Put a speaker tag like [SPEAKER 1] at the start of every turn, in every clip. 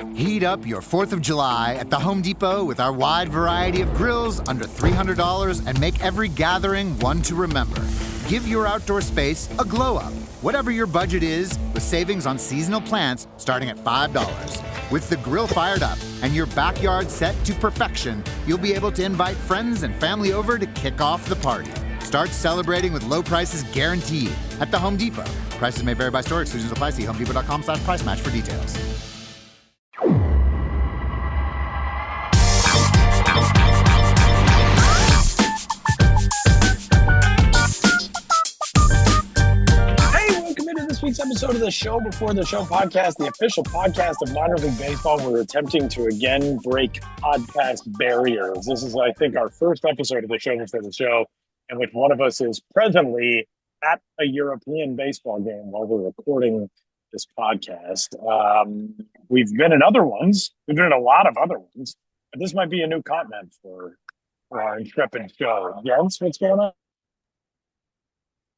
[SPEAKER 1] Heat up your 4th of July at the Home Depot with our wide variety of grills under $300 and make every gathering one to remember. Give your outdoor space a glow up, whatever your budget is, with savings on seasonal plants starting at $5. With the grill fired up and your backyard set to perfection, you'll be able to invite friends and family over to kick off the party. Start celebrating with low prices guaranteed at the Home Depot. Prices may vary by store. Exclusions apply. See homedepot.com/price match for details.
[SPEAKER 2] This week's episode of the Show Before the Show podcast, the official podcast of minor league baseball. We're attempting to again break podcast barriers. This is, I think, our first episode of the Show Before the Show, in which one of us is presently at a European baseball game while we're recording this podcast. We've been in other ones. We've been in a lot of other ones, but this might be a new continent for our intrepid show. Jens, what's going on?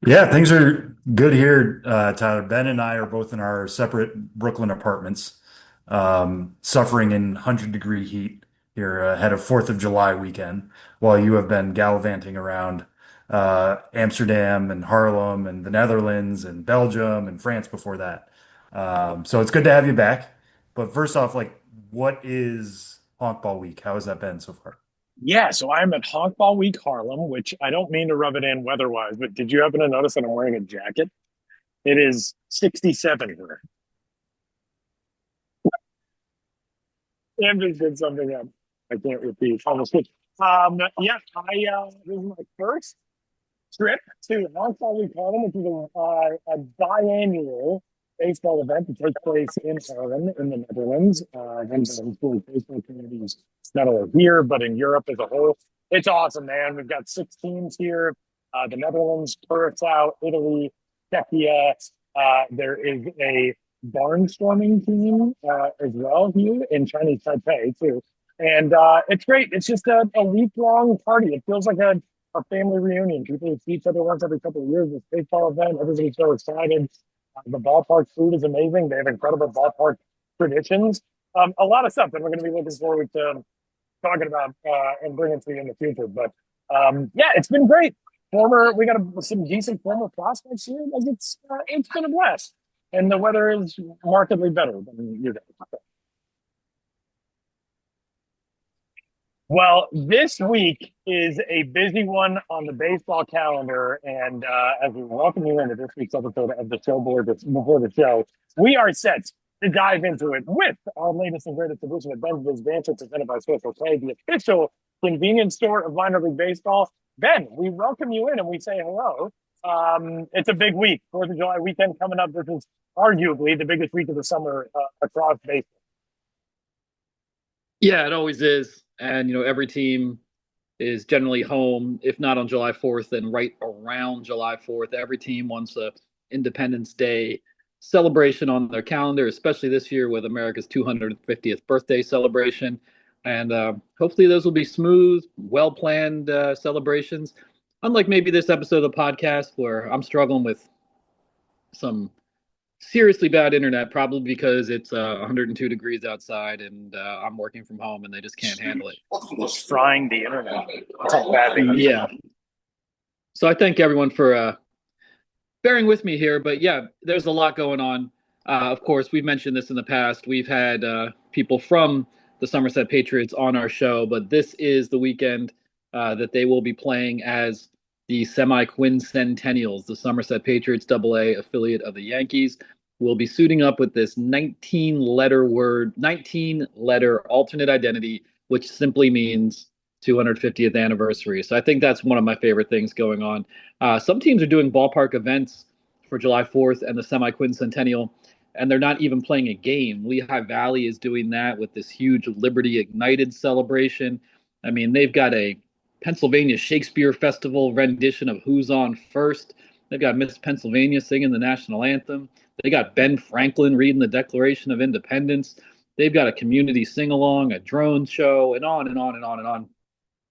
[SPEAKER 3] Yeah, things are good here, Tyler. Ben and I are both in our separate Brooklyn apartments, suffering in 100-degree heat here ahead of 4th of July weekend, while you have been gallivanting around Amsterdam and Harlem and the Netherlands and Belgium and France before that. So it's good to have you back. But first off, what is Honkball Week? How has that been so far?
[SPEAKER 2] Yeah, so I'm at Honkball Week Harlem, which I don't mean to rub it in weather-wise, but did you happen to notice that I'm wearing a jacket? It is 67 here. Andrew did something I can't repeat. Almost. This is my first trip to Honkball Week Harlem, which is a biannual baseball event that takes place in Harlem in the Netherlands. Baseball communities not only here, but in Europe as a whole. It's awesome, man. We've got 6 teams here. The Netherlands, Curaçao, Italy, Czechia. There is a barnstorming team as well here in Chinese Taipei, too. And it's great. It's just a week-long party. It feels like a family reunion. People see each other once every couple of years. This baseball event, everybody's so excited. The ballpark food is amazing. They have incredible ballpark traditions. A lot of stuff that we're going to be looking forward to talking about and bringing to you in the future. But yeah, it's been great. We got some decent former prospects here. It's been a blast, and the weather is markedly better than you guys. Well, this week is a busy one on the baseball calendar, and as we welcome you into this week's episode of the Show Before the Show, we are set to dive into it with our latest and greatest edition of Ben's Biz Banter, presented by Social K, the official convenience store of minor league baseball. Ben, we welcome you in and we say hello. It's a big week, 4th of July weekend coming up. This is arguably the biggest week of the summer across baseball.
[SPEAKER 4] Yeah, it always is. And, every team is generally home, if not on July 4th, then right around July 4th. Every team wants a Independence Day celebration on their calendar, especially this year with America's 250th birthday celebration. And hopefully those will be smooth, well-planned celebrations. Unlike maybe this episode of the podcast where I'm struggling with some seriously bad internet, probably because it's 102 degrees outside and I'm working from home and they just can't handle it.
[SPEAKER 2] Just frying the internet. That's how bad it is.
[SPEAKER 4] Yeah. So I thank everyone for bearing with me here, but yeah, there's a lot going on. Of course, we've mentioned this in the past. We've had people from the Somerset Patriots on our show, but this is the weekend that they will be playing as the semi-quincentennials. The Somerset Patriots AA affiliate of the Yankees will be suiting up with this 19-letter alternate identity, which simply means 250th anniversary. So I think that's one of my favorite things going on. Some teams are doing ballpark events for July 4th and the semi-quincentennial, and they're not even playing a game. Lehigh Valley is doing that with this huge Liberty Ignited celebration. I mean, they've got a Pennsylvania Shakespeare Festival rendition of Who's On First. They've got Miss Pennsylvania singing the national anthem. They got Ben Franklin reading the Declaration of Independence. They've got a community sing-along, a drone show, and on and on and on and on.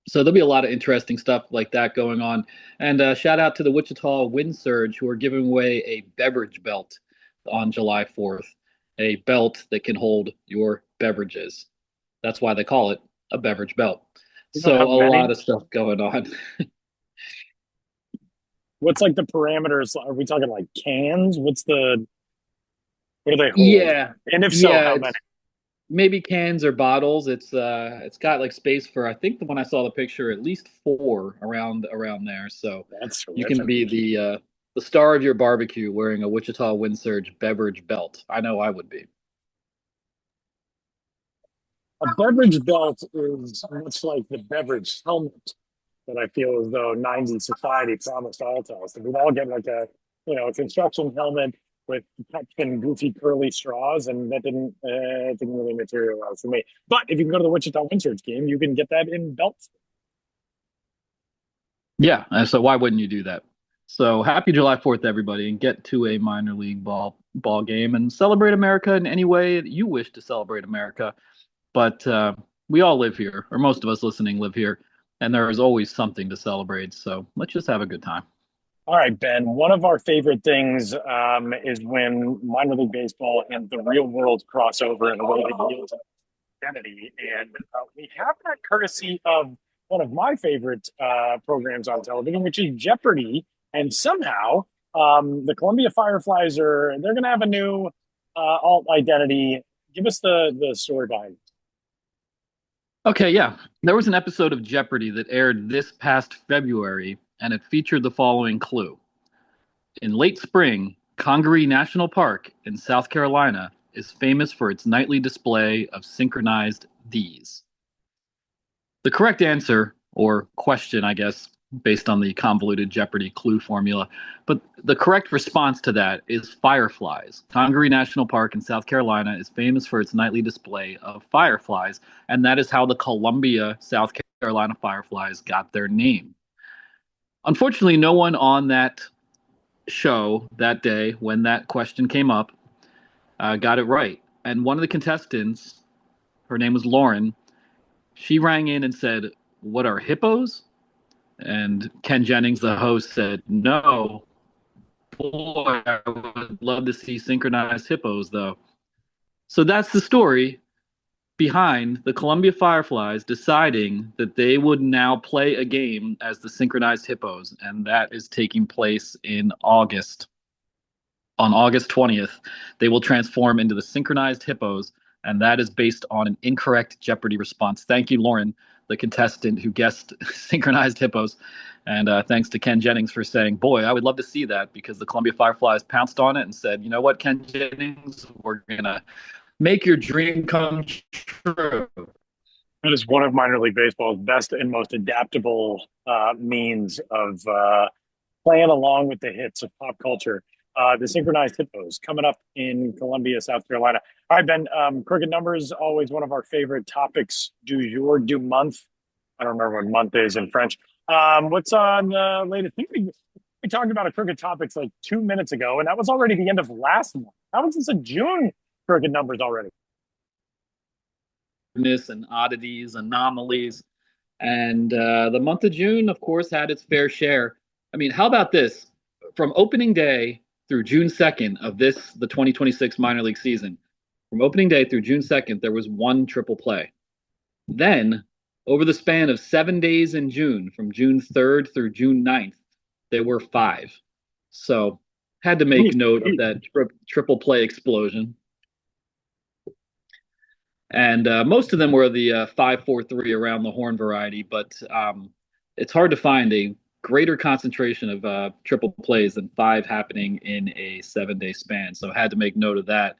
[SPEAKER 4] So there'll be a lot of interesting stuff like that going on. And shout out to the Wichita Wind Surge, who are giving away a beverage belt on July 4th. a belt that can hold your beverages. That's why they call it a beverage belt.
[SPEAKER 2] You know
[SPEAKER 4] So
[SPEAKER 2] how
[SPEAKER 4] a lot
[SPEAKER 2] many?
[SPEAKER 4] of stuff going on.
[SPEAKER 2] What's like the parameters? Are we talking like cans? What do they hold?
[SPEAKER 4] Yeah,
[SPEAKER 2] And if so,
[SPEAKER 4] yeah,
[SPEAKER 2] how many?
[SPEAKER 4] it's maybe cans or bottles. It's got like space for, I think the one I saw the picture, at least four around there. So
[SPEAKER 2] That's
[SPEAKER 4] you can
[SPEAKER 2] terrific.
[SPEAKER 4] be the star of your barbecue wearing a Wichita Wind Surge beverage belt. I know I would be.
[SPEAKER 2] A beverage belt is much like the beverage helmet that I feel as though 90s society promised all to us. And we'd all get like a construction helmet with and goofy curly straws, and that didn't really materialize for me. But if you can go to the Wichita Windsurge game, you can get that in belts.
[SPEAKER 4] Yeah, and so why wouldn't you do that? So happy July 4th, everybody, and get to a minor league ball game and celebrate America in any way that you wish to celebrate America. But we all live here, or most of us listening live here, and there is always something to celebrate. So let's just have a good time.
[SPEAKER 2] All right, Ben. One of our favorite things is when minor league baseball and the real world cross over in a way that yields an identity. And we have that courtesy of one of my favorite programs on television, which is Jeopardy. And somehow, the Columbia Fireflies they're going to have a new alt identity. Give us the story behind it.
[SPEAKER 4] Okay, yeah. There was an episode of Jeopardy that aired this past February, and it featured the following clue. In late spring, Congaree National Park in South Carolina is famous for its nightly display of synchronized Ds. The correct answer, or question, I guess, based on the convoluted Jeopardy clue formula, but the correct response to that is fireflies. Congaree National Park in South Carolina is famous for its nightly display of fireflies, and that is how the Columbia, South Carolina Fireflies got their name. Unfortunately, no one on that show that day when that question came up got it right. And one of the contestants, her name was Lauren, she rang in and said, "What are hippos?" And Ken Jennings, the host, said, "No, boy, I would love to see synchronized hippos, though." So that's the story behind the Columbia Fireflies deciding that they would now play a game as the synchronized hippos, and that is taking place in August. On August 20th, they will transform into the synchronized hippos, and that is based on an incorrect Jeopardy response. Thank you, Lauren, the contestant who guessed synchronized hippos. And thanks to Ken Jennings for saying, "Boy, I would love to see that," because the Columbia Fireflies pounced on it and said, "You know what, Ken Jennings, we're going to make your dream come true."
[SPEAKER 2] That is one of minor league baseball's best and most adaptable means of playing along with the hits of pop culture. The synchronized hippos coming up in Columbia, South Carolina. All right, Ben. Crooked numbers always one of our favorite topics. Du month. I don't remember what month is in French. What's on the latest? I think we talked about a crooked topics like 2 minutes ago, and that was already the end of last month. How was this a June crooked numbers already?
[SPEAKER 4] And oddities, anomalies. And the month of June, of course, had its fair share. I mean, how about this? From opening day through June 2nd of the 2026 minor league season, from opening day through June 2nd, there was one triple play. Then, over the span of 7 days in June, from June 3rd through June 9th, there were five. So, had to make note of that triple play explosion. And most of them were the 5-4-3 around the horn variety, but it's hard to find a greater concentration of triple plays than five happening in a 7 day span. So I had to make note of that.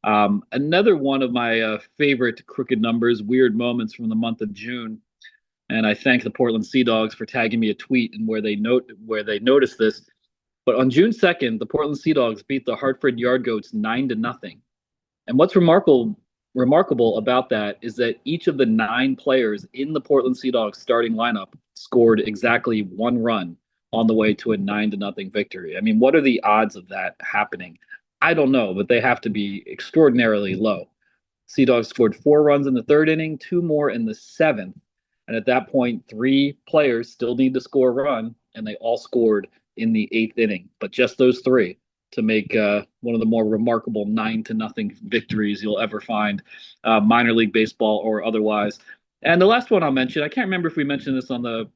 [SPEAKER 4] Another one of my favorite crooked numbers, weird moments from the month of June, and I thank the Portland Sea Dogs for tagging me a tweet and where they noticed this. But on June 2nd, the Portland Sea Dogs beat the Hartford Yard Goats 9-0. And what's remarkable about that is that each of the 9 players in the Portland Sea Dogs starting lineup scored exactly one run on the way to a 9-0 victory. I mean, what are the odds of that happening? I don't know, but they have to be extraordinarily low. Sea Dogs scored 4 runs in the third inning, 2 more in the seventh. And at that point, 3 players still need to score a run, and they all scored in the eighth inning, but just those 3. to make one of the more remarkable 9-0 victories you'll ever find, minor league baseball or otherwise. And the last one I'll mention, I can't remember if we mentioned this on the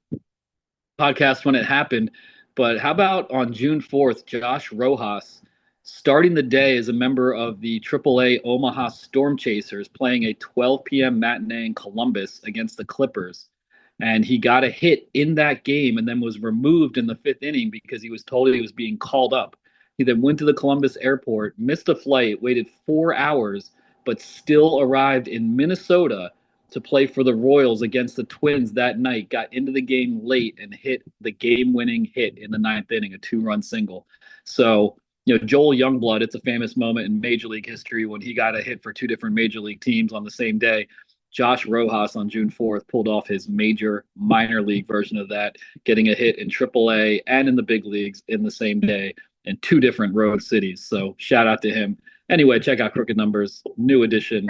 [SPEAKER 4] podcast when it happened, but how about on June 4th, Josh Rojas starting the day as a member of the AAA Omaha Storm Chasers, playing a 12 p.m. matinee in Columbus against the Clippers. And he got a hit in that game and then was removed in the fifth inning because he was told he was being called up. He then went to the Columbus airport, missed a flight, waited 4 hours, but still arrived in Minnesota to play for the Royals against the Twins that night, got into the game late and hit the game-winning hit in the ninth inning, a two-run single. So, Joel Youngblood, it's a famous moment in Major League history when he got a hit for two different Major League teams on the same day. Josh Rojas on June 4th pulled off his major minor league version of that, getting a hit in AAA and in the big leagues in the same day in two different road cities. So shout out to him. Anyway, check out Crooked Numbers, new edition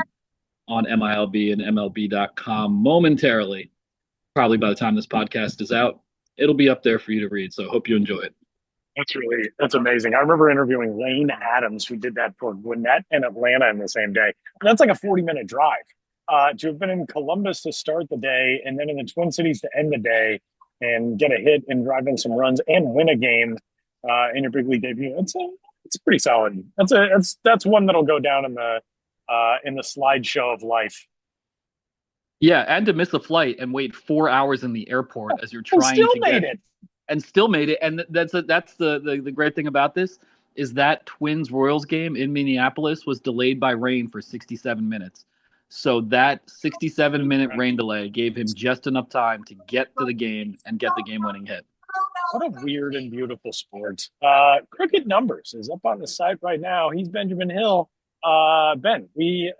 [SPEAKER 4] on MILB and MLB.com momentarily. Probably by the time this podcast is out, it'll be up there for you to read. So hope you enjoy it.
[SPEAKER 2] That's amazing. I remember interviewing Lane Adams, who did that for Gwinnett and Atlanta in the same day. And that's like a 40-minute drive. To have been in Columbus to start the day and then in the Twin Cities to end the day and get a hit and drive in some runs and win a game in your big league debut. It's pretty solid. That's one that'll go down in the slideshow of life.
[SPEAKER 4] Yeah, and to miss a flight and wait 4 hours in the airport as you're trying
[SPEAKER 2] to
[SPEAKER 4] get it. And still made it. And that's the great thing about this is that Twins Royals game in Minneapolis was delayed by rain for 67 minutes. So that 67-minute rain delay gave him just enough time to get to the game and get the game-winning hit.
[SPEAKER 2] What a weird and beautiful sport. Crooked Numbers is up on the site right now. He's Benjamin Hill. Ben, we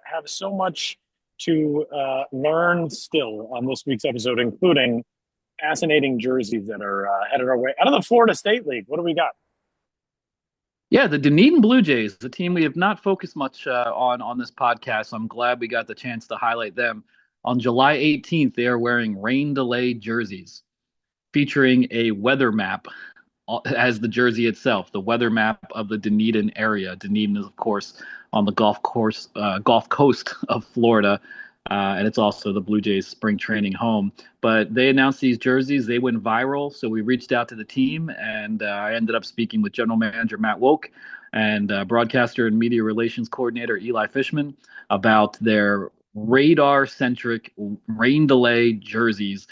[SPEAKER 2] have so much to learn still on this week's episode, including fascinating jerseys that are headed our way out of the Florida State League. What do we got?
[SPEAKER 4] Yeah, the Dunedin Blue Jays, the team we have not focused much on this podcast. So I'm glad we got the chance to highlight them. On July 18th, they are wearing rain delay jerseys featuring a weather map as the jersey itself, the weather map of the Dunedin area. Dunedin is, of course, on the Gulf Coast of Florida. And it's also the Blue Jays spring training home. But they announced these jerseys. They went viral. So we reached out to the team, and I ended up speaking with general manager Matt Woke and broadcaster and media relations coordinator Eli Fishman about their radar-centric rain delay jerseys,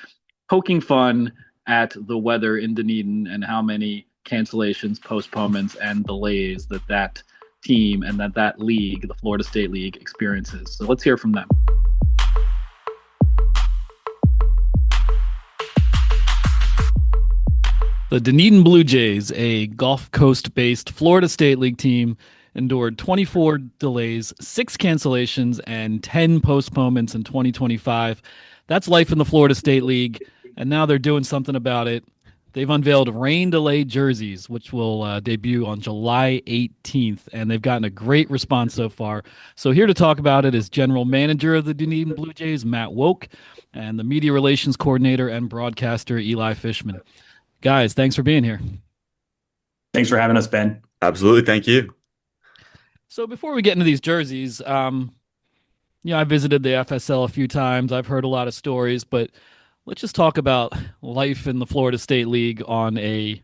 [SPEAKER 4] poking fun at the weather in Dunedin and how many cancellations, postponements, and delays that team and that league, the Florida State League, experiences. So let's hear from them. The Dunedin Blue Jays, a Gulf Coast-based Florida State League team, endured 24 delays, 6 cancellations, and 10 postponements in 2025. That's life in the Florida State League, and now they're doing something about it. They've unveiled rain delay jerseys, which will debut on July 18th, and they've gotten a great response so far. So here to talk about it is general manager of the Dunedin Blue Jays, Matt Woke, and the media relations coordinator and broadcaster, Eli Fishman. Guys, thanks for being here.
[SPEAKER 5] Thanks for having us, Ben.
[SPEAKER 6] Absolutely. Thank you.
[SPEAKER 4] So before we get into these jerseys, I visited the FSL a few times. I've heard a lot of stories, but let's just talk about life in the Florida State League from a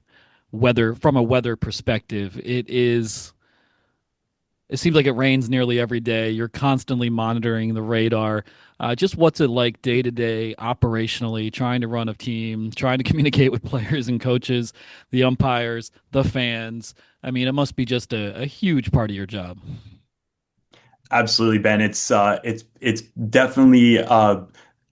[SPEAKER 4] weather perspective. It seems like it rains nearly every day. You're constantly monitoring the radar. Just what's it like day to day, operationally, trying to run a team, trying to communicate with players and coaches, the umpires, the fans? I mean, it must be just a huge part of your job.
[SPEAKER 5] Absolutely, Ben. It's definitely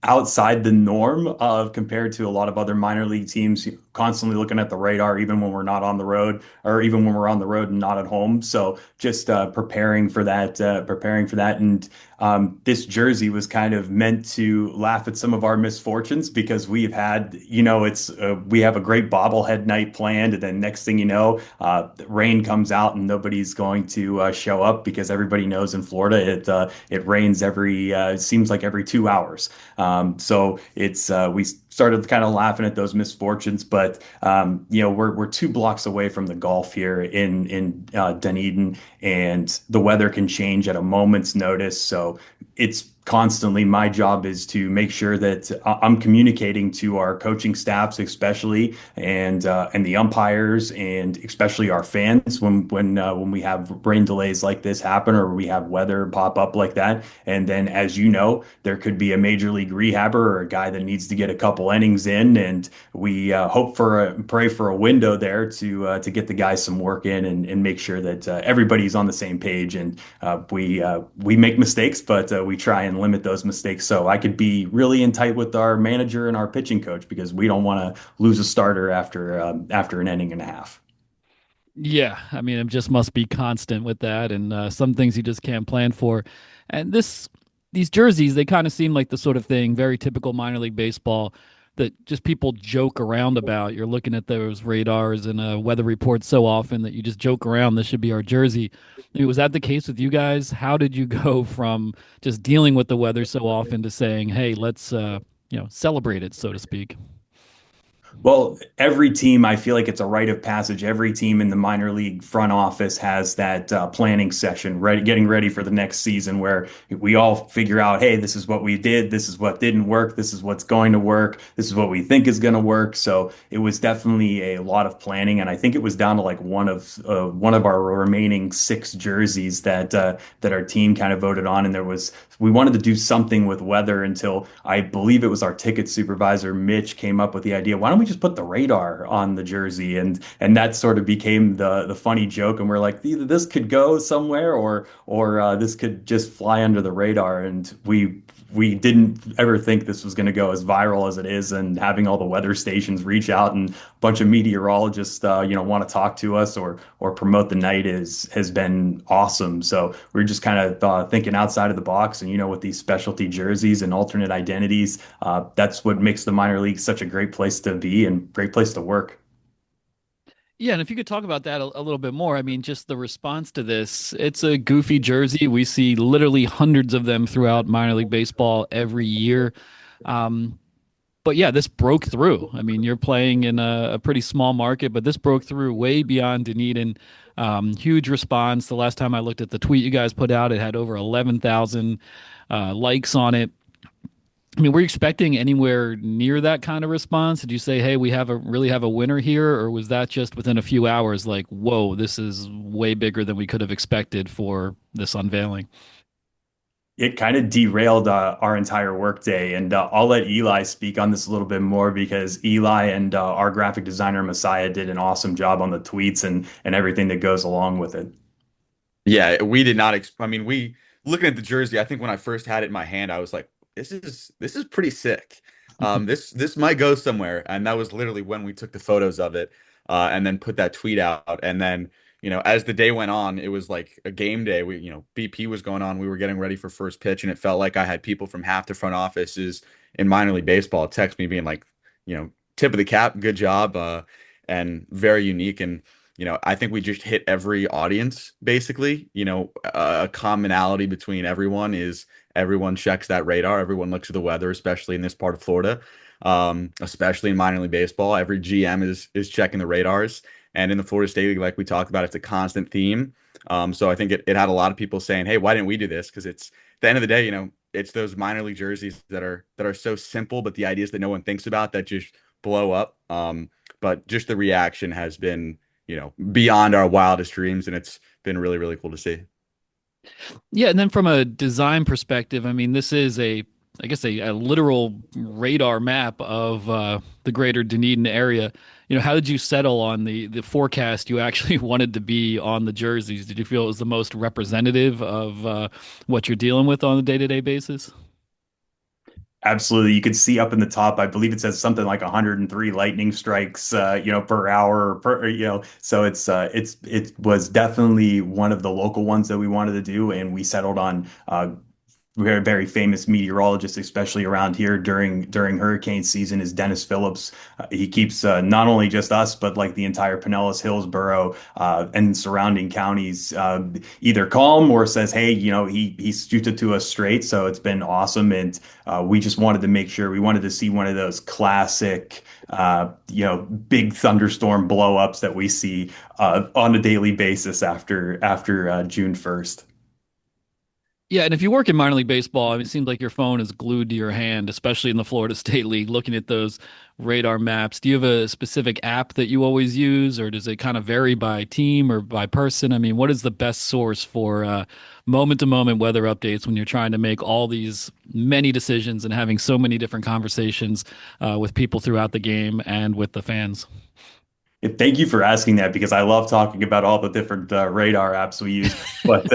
[SPEAKER 5] outside the norm compared to a lot of other minor league teams, constantly looking at the radar, even when we're not on the road, or even when we're on the road and not at home. So just preparing for that. And this jersey was kind of meant to laugh at some of our misfortunes, because we've had, we have a great bobblehead night planned, and then next thing you know, rain comes out and nobody's going to show up, because everybody knows in Florida it rains seems like every 2 hours. So it's we started kind of laughing at those misfortunes, but we're 2 blocks away from the Gulf here in Dunedin, and the weather can change at a moment's notice. So it's constantly my job is to make sure that I'm communicating to our coaching staffs, especially and the umpires, and especially our fans when we have rain delays like this happen or we have weather pop up like that. And then, as you know, there could be a major league rehabber or a guy that needs to get a couple innings in, and we pray for a window there to get the guys some work in and make sure that everybody's on the same page. And we make mistakes, but we try and limit those mistakes. So I could be really in tight with our manager and our pitching coach because we don't want to lose a starter after an inning and a half.
[SPEAKER 6] Yeah, I mean, it just must be constant with that, and some things you just can't plan for. And these jerseys, they kind of seem like the sort of thing, very typical minor league baseball, that just people joke around about. You're looking at those radars and weather reports so often that you just joke around. This should be our jersey. I mean, was that the case with you guys? How did you go from just dealing with the weather so often to saying, "Hey, let's celebrate it," so to speak?
[SPEAKER 5] Well, every team, I feel like it's a rite of passage. Every team in the minor league front office has that planning session, getting ready for the next season, where we all figure out, hey, this is what we did, this is what didn't work, this is what's going to work, this is what we think is going to work. So it was definitely a lot of planning, and I think it was down to like one of our remaining 6 jerseys that our team kind of voted on, and we wanted to do something with weather until I believe it was our ticket supervisor, Mitch, came up with the idea, why don't we just put the radar on the jersey? And that sort of became the funny joke. And we're like, either this could go somewhere or this could just fly under the radar. And we didn't ever think this was going to go as viral as it is, and having all the weather stations reach out and a bunch of meteorologists want to talk to us or promote the night has been awesome. So we're just kind of thinking outside of the box, and with these specialty jerseys and alternate identities, that's what makes the minor league such a great place to be and great place to work.
[SPEAKER 6] Yeah, and if you could talk about that a little bit more, I mean, just the response to this. It's a goofy jersey. We see literally hundreds of them throughout minor league baseball every year. Um, but yeah, this broke through. I mean, you're playing in a pretty small market, but this broke through way beyond Dunedin. Huge response. The last time I looked at the tweet you guys put out, it had over 11,000 likes on it. I mean, were you expecting anywhere near that kind of response? Did you say, "Hey, we really have a winner here," or was that just within a few hours, like, "Whoa, this is way bigger than we could have expected for this unveiling"?
[SPEAKER 5] It kind of derailed our entire workday, and I'll let Eli speak on this a little bit more because Eli and our graphic designer Messiah did an awesome job on the tweets and everything that goes along with it.
[SPEAKER 7] Yeah, we did not. I mean, we looking at the jersey. I think when I first had it in my hand, I was like, "This is pretty sick. This might go somewhere." And that was literally when we took the photos of it, and then put that tweet out. And then, as the day went on, it was like a game day. BP was going on. We were getting ready for first pitch, and it felt like I had people from half the front offices in minor league baseball text me being like, tip of the cap, good job, and very unique. And I think we just hit every audience basically. A commonality between everyone is everyone checks that radar. Everyone looks at the weather, especially in this part of Florida, especially in minor league baseball. Every GM is checking the radars, and in the Florida State League, like we talked about, it's a constant theme. So I think it had a lot of people saying, "Hey, why didn't we do this?" Because it's at the end of the day, it's those minor league jerseys that are so simple, but the ideas that no one thinks about that just blow up. But just the reaction has been beyond our wildest dreams. And it's been really, really cool to see.
[SPEAKER 6] Yeah, and then from a design perspective, I mean, this is I guess, a literal radar map of the greater Dunedin area. How did you settle on the forecast you actually wanted to be on the jerseys? Did you feel it was the most representative of what you're dealing with on a day-to-day basis?
[SPEAKER 5] Absolutely. You could see up in the top, I believe it says something like 103 lightning strikes, per hour so it was definitely one of the local ones that we wanted to do. And we settled on very, very famous meteorologist, especially around here during hurricane season, is Dennis Phillips. He keeps not only just us, but like the entire Pinellas, Hillsborough, and surrounding counties either calm or says, "Hey, he shoots it to us straight." So it's been awesome, and we just wanted to make sure we wanted to see one of those classic, big thunderstorm blowups that we see on a daily basis after June 1st.
[SPEAKER 6] Yeah, and if you work in minor league baseball, I mean, it seems like your phone is glued to your hand, especially in the Florida State League, looking at those radar maps. Do you have a specific app that you always use, or does it kind of vary by team or by person? I mean, what is the best source for moment-to-moment weather updates when you're trying to make all these many decisions and having so many different conversations with people throughout the game and with the fans?
[SPEAKER 5] Yeah, thank you for asking that because I love talking about all the different radar apps we use. But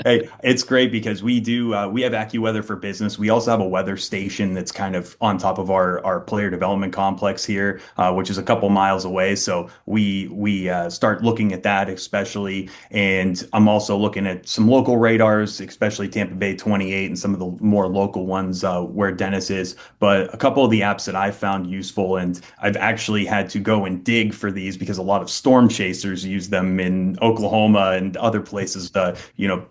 [SPEAKER 5] hey, it's great because we have AccuWeather for Business. We also have a weather station that's kind of on top of our player development complex here, which is a couple miles away. So we start looking at that especially, and I'm also looking at some local radars, especially Tampa Bay 28 and some of the more local ones where Dennis is. But a couple of the apps that I've found useful, and I've actually had to go and dig for these because a lot of storm chasers use them in Oklahoma and other places to,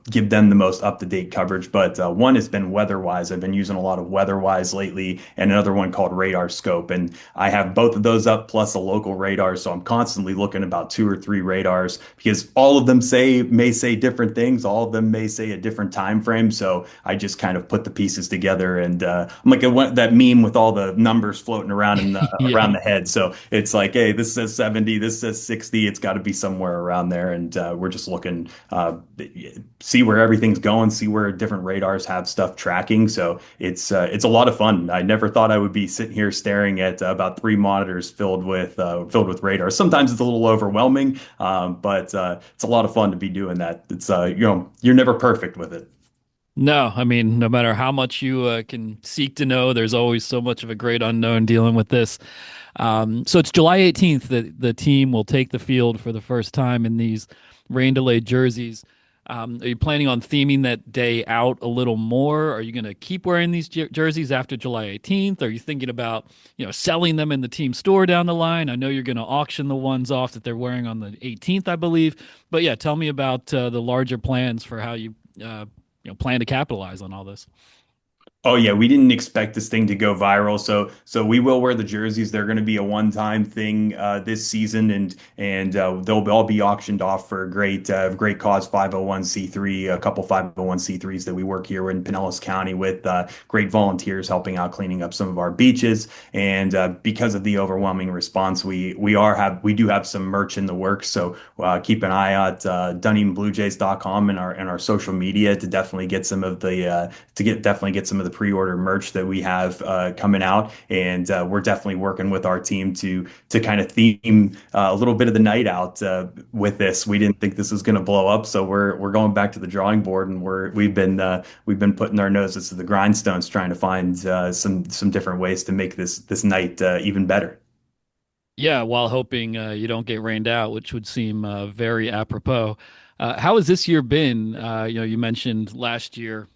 [SPEAKER 5] give them the most up-to-date coverage. But one has been WeatherWise. I've been using a lot of WeatherWise lately, and another one called Radar Scope. And I have both of those up plus a local radar. So I'm constantly looking about two or three radars because all of them may say different things. All of them may say a different time frame. So I just kind of put the pieces together, and I'm like that meme with all the numbers floating around
[SPEAKER 6] Yeah.
[SPEAKER 5] around the head. So it's like, hey, this says 70, this says 60. It's got to be somewhere around there, and we're just looking, see where everything's going, see where different radars have stuff tracking. So it's a lot of fun. I never thought I would be sitting here staring at about three monitors filled with radars. Sometimes it's a little overwhelming, but it's a lot of fun to be doing that. It's you're never perfect with it.
[SPEAKER 6] No, I mean, no matter how much you can seek to know, there's always so much of a great unknown dealing with this. So it's July 18th that the team will take the field for the first time in these rain delayed jerseys. Are you planning on theming that day out a little more? Are you going to keep wearing these jerseys after July 18th? Are you thinking about, selling them in the team store down the line? I know you're going to auction the ones off that they're wearing on the 18th, I believe. But yeah, tell me about the larger plans for how plan to capitalize on all this.
[SPEAKER 5] Oh yeah, we didn't expect this thing to go viral. So we will wear the jerseys. They're going to be a one-time thing this season, and they'll all be auctioned off for a great cause 501c3, a couple 501c3s that we work here in Pinellas County with great volunteers helping out cleaning up some of our beaches. And because of the overwhelming response, we do have some merch in the works. So keep an eye out DunedinBlueJays.com and our social media to definitely get some of the pre-order merch that we have coming out, and we're definitely working with our team to kind of theme a little bit of the night out with this. We didn't think this was going to blow up, so we're going back to the drawing board, and we've been putting our noses to the grindstones trying to find some different ways to make this night even better.
[SPEAKER 6] Yeah, while hoping you don't get rained out, which would seem very apropos. How has this year been? You mentioned last year,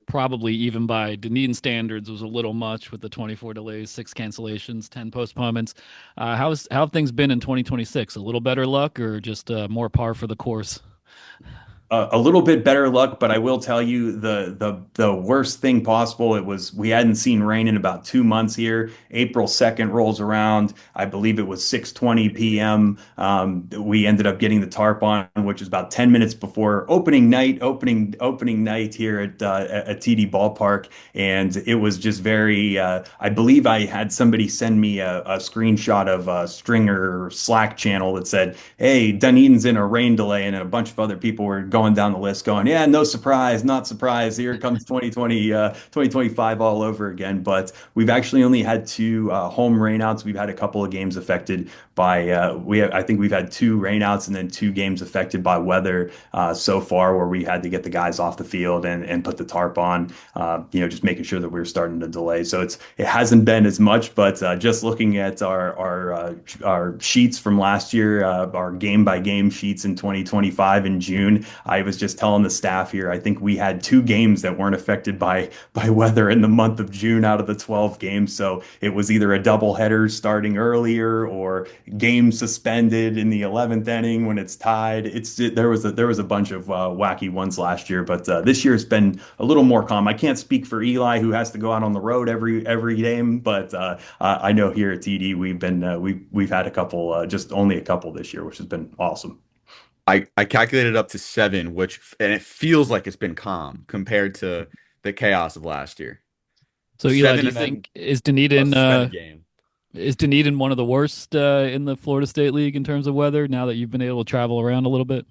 [SPEAKER 6] probably even by Dunedin standards, was a little much with the 24 delays, 6 cancellations, 10 postponements. How have things been in 2026? A little better luck, or just more par for the course?
[SPEAKER 5] A little bit better luck, but I will tell you the worst thing possible. We hadn't seen rain in about 2 months here. April 2nd rolls around. I believe it was 6:20 p.m. We ended up getting the tarp on, which is about 10 minutes before opening night here at TD Ballpark, and it was just very. I believe I had somebody send me a screenshot of a Stringer Slack channel that said, "Hey, Dunedin's in a rain delay," and a bunch of other people were going down the list going, yeah, no surprise, not surprised. Here comes 2025 all over again. But we've actually only had two home rainouts. We've had a couple of games affected by, I think we've had two rainouts and then two games affected by weather so far where we had to get the guys off the field and put the tarp on, just making sure that we were starting to delay. So it hasn't been as much, but just looking at our sheets from last year, our game by game sheets in 2025 in June, I was just telling the staff here, I think we had two games that weren't affected by weather in the month of June out of the 12 games. So it was either a doubleheader starting earlier or game suspended in the 11th inning when it's tied. There was a bunch of wacky ones last year, but this year has been a little more calm. I can't speak for Eli, who has to go out on the road every game, but I know here at TD we've had a couple, just only a couple this year, which has been awesome.
[SPEAKER 7] I calculated up to seven, and it feels like it's been calm compared to the chaos of last year.
[SPEAKER 6] So Eli, do
[SPEAKER 7] Seven
[SPEAKER 6] you
[SPEAKER 7] and then
[SPEAKER 6] think is
[SPEAKER 7] a
[SPEAKER 6] Dunedin
[SPEAKER 7] suspended game.
[SPEAKER 6] one of the worst in the Florida State League in terms of weather? Now that you've been able to travel around a little bit.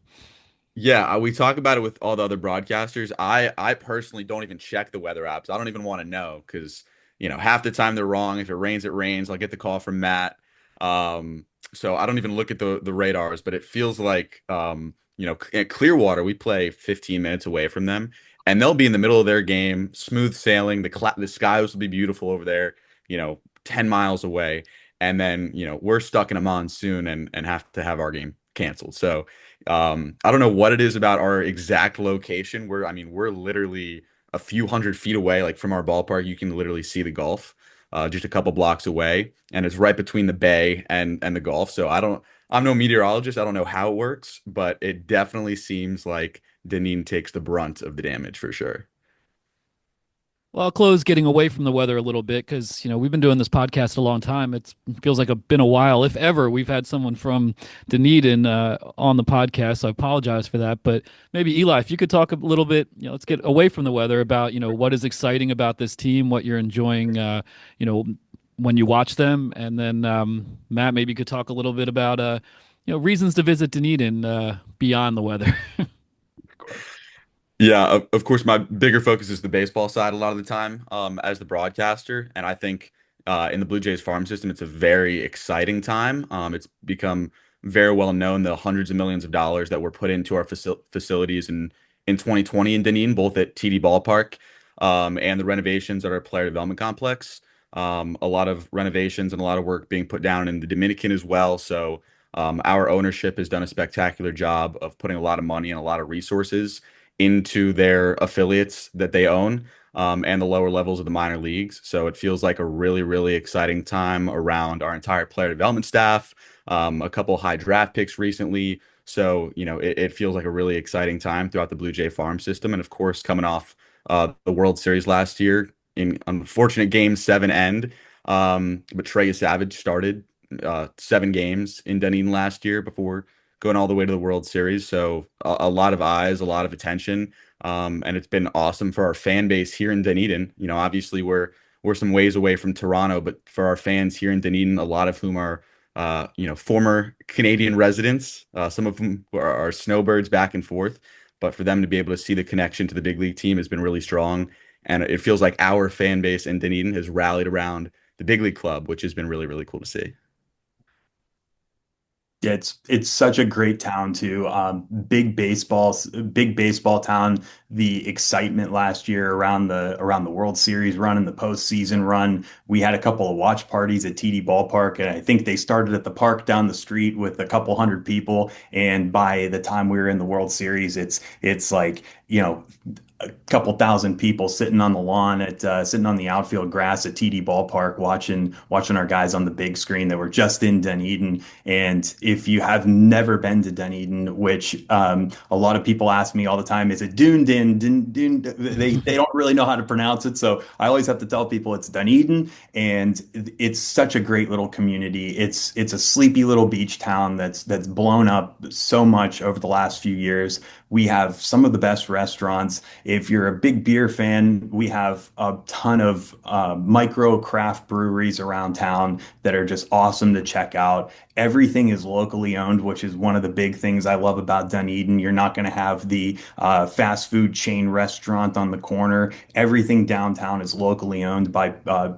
[SPEAKER 7] Yeah, we talk about it with all the other broadcasters. I personally don't even check the weather apps. I don't even want to know because half the time they're wrong. If it rains, it rains. I'll get the call from Matt. Um, so I don't even look at the radars. But it feels like at Clearwater we play 15 minutes away from them, and they'll be in the middle of their game, smooth sailing. The skies will be beautiful over there. 10 miles away, and then we're stuck in a monsoon and have to have our game canceled. So. I don't know what it is about our exact location. We're literally a few hundred feet away, like from our ballpark. You can literally see the Gulf, just a couple blocks away, and it's right between the bay and the Gulf. So I'm no meteorologist. I don't know how it works, but it definitely seems like Dunedin takes the brunt of the damage for sure.
[SPEAKER 6] Well, I'll close getting away from the weather a little bit because we've been doing this podcast a long time. It feels like been a while, if ever, we've had someone from Dunedin on the podcast. So I apologize for that. But maybe Eli, if you could talk a little bit, let's get away from the weather about what is exciting about this team, what you're enjoying, when you watch them, and then Matt, maybe you could talk a little bit about reasons to visit Dunedin beyond the weather.
[SPEAKER 7] Yeah, of course, my bigger focus is the baseball side a lot of the time, as the broadcaster, and I think in the Blue Jays farm system, it's a very exciting time. It's become very well known the hundreds of millions of dollars that were put into our facilities in 2020 in Dunedin, both at TD Ballpark, and the renovations at our player development complex. A lot of renovations and a lot of work being put down in the Dominican as well. So our ownership has done a spectacular job of putting a lot of money and a lot of resources into their affiliates that they own, and the lower levels of the minor leagues. So it feels like a really, really exciting time around our entire player development staff, a couple high draft picks recently. So, it feels like a really exciting time throughout the Blue Jay farm system. And of course, coming off the World Series last year in unfortunate game seven end. But Trey Savage started 7 games in Dunedin last year before going all the way to the World Series. So a lot of eyes, a lot of attention, and it's been awesome for our fan base here in Dunedin. Obviously we're some ways away from Toronto, but for our fans here in Dunedin, a lot of whom are former Canadian residents, some of them are snowbirds back and forth. But for them to be able to see the connection to the big league team has been really strong, and it feels like our fan base in Dunedin has rallied around the big league club, which has been really, really cool to see.
[SPEAKER 5] Yeah, it's such a great town too. Big baseball town. The excitement last year around the World Series run and the postseason run. We had a couple of watch parties at TD Ballpark, and I think they started at the park down the street with a couple hundred people. And by the time we were in the World Series, it's like a couple thousand people sitting on the lawn sitting on the outfield grass at TD Ballpark watching our guys on the big screen that were just in Dunedin. And if you have never been to Dunedin, which a lot of people ask me all the time, is it Dunedin? They don't really know how to pronounce it, so I always have to tell people it's Dunedin, and it's such a great little community. It's a sleepy little beach town that's blown up so much over the last few years. We have some of the best restaurants. If you're a big beer fan, we have a ton of micro craft breweries around town that are just awesome to check out. Everything is locally owned, which is one of the big things I love about Dunedin. You're not going to have the fast food chain restaurant on the corner. Everything downtown is locally owned by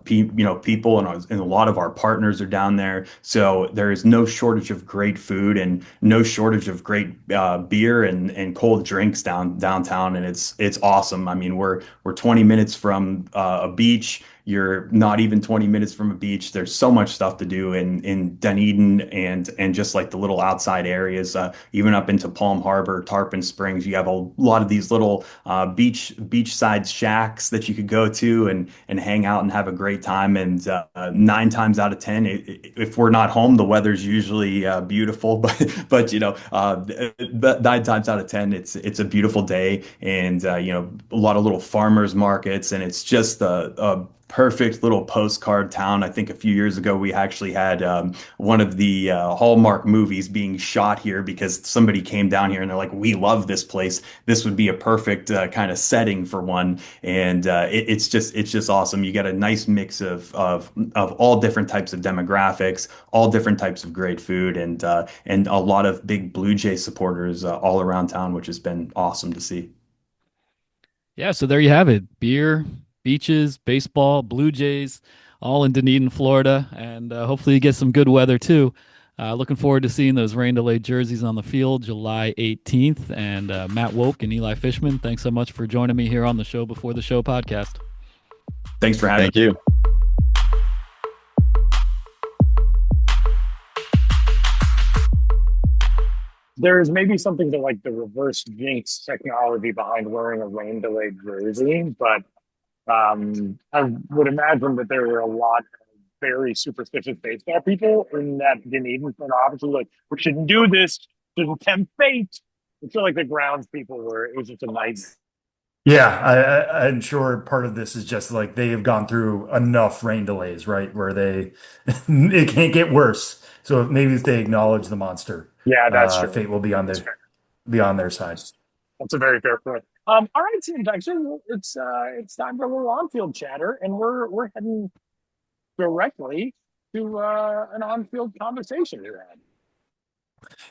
[SPEAKER 5] people, and a lot of our partners are down there. So there is no shortage of great food and no shortage of great beer and cold drinks downtown, and it's awesome. I mean, we're 20 minutes from a beach. You're not even 20 minutes from a beach. There's so much stuff to do in Dunedin and just like the little outside areas, even up into Palm Harbor, Tarpon Springs. You have a lot of these little beachside shacks that you could go to and hang out and have a great time. And 9 times out of 10, if we're not home, the weather's usually beautiful. But 9 times out of 10, it's a beautiful day, and a lot of little farmers markets, and it's just a perfect little postcard town. I think a few years ago we actually had one of the Hallmark movies being shot here because somebody came down here and they're like, "We love this place. This would be a perfect kind of setting for one." And it's just awesome. You get a nice mix of all different types of demographics, all different types of great food, and a lot of big Blue Jay supporters all around town, which has been awesome to see.
[SPEAKER 6] Yeah, so there you have it. Beer, beaches, baseball, Blue Jays, all in Dunedin, Florida, and hopefully you get some good weather too. Looking forward to seeing those rain delayed jerseys on the field July 18th. And Matt Woke and Eli Fishman, thanks so much for joining me here on the Show Before the Show podcast.
[SPEAKER 5] Thanks for having
[SPEAKER 7] Thank
[SPEAKER 5] me.
[SPEAKER 7] you.
[SPEAKER 2] There's maybe something to like the reverse jinx technology behind wearing a rain delayed jersey, but I would imagine that there were a lot of very superstitious baseball people in that Dunedin front office who were like, we shouldn't do this, shouldn't tempt fate. I feel like the grounds people were, it was just a nice.
[SPEAKER 3] Yeah, I'm sure part of this is just like they have gone through enough rain delays, right? Where they it can't get worse. So maybe if they acknowledge the monster,
[SPEAKER 2] Yeah, that's true.
[SPEAKER 3] fate will be
[SPEAKER 2] That's fair.
[SPEAKER 3] be on their side.
[SPEAKER 2] That's a very fair point. All right, teams. Actually, it's time for a little on-field chatter, and we're heading directly to an on-field conversation here.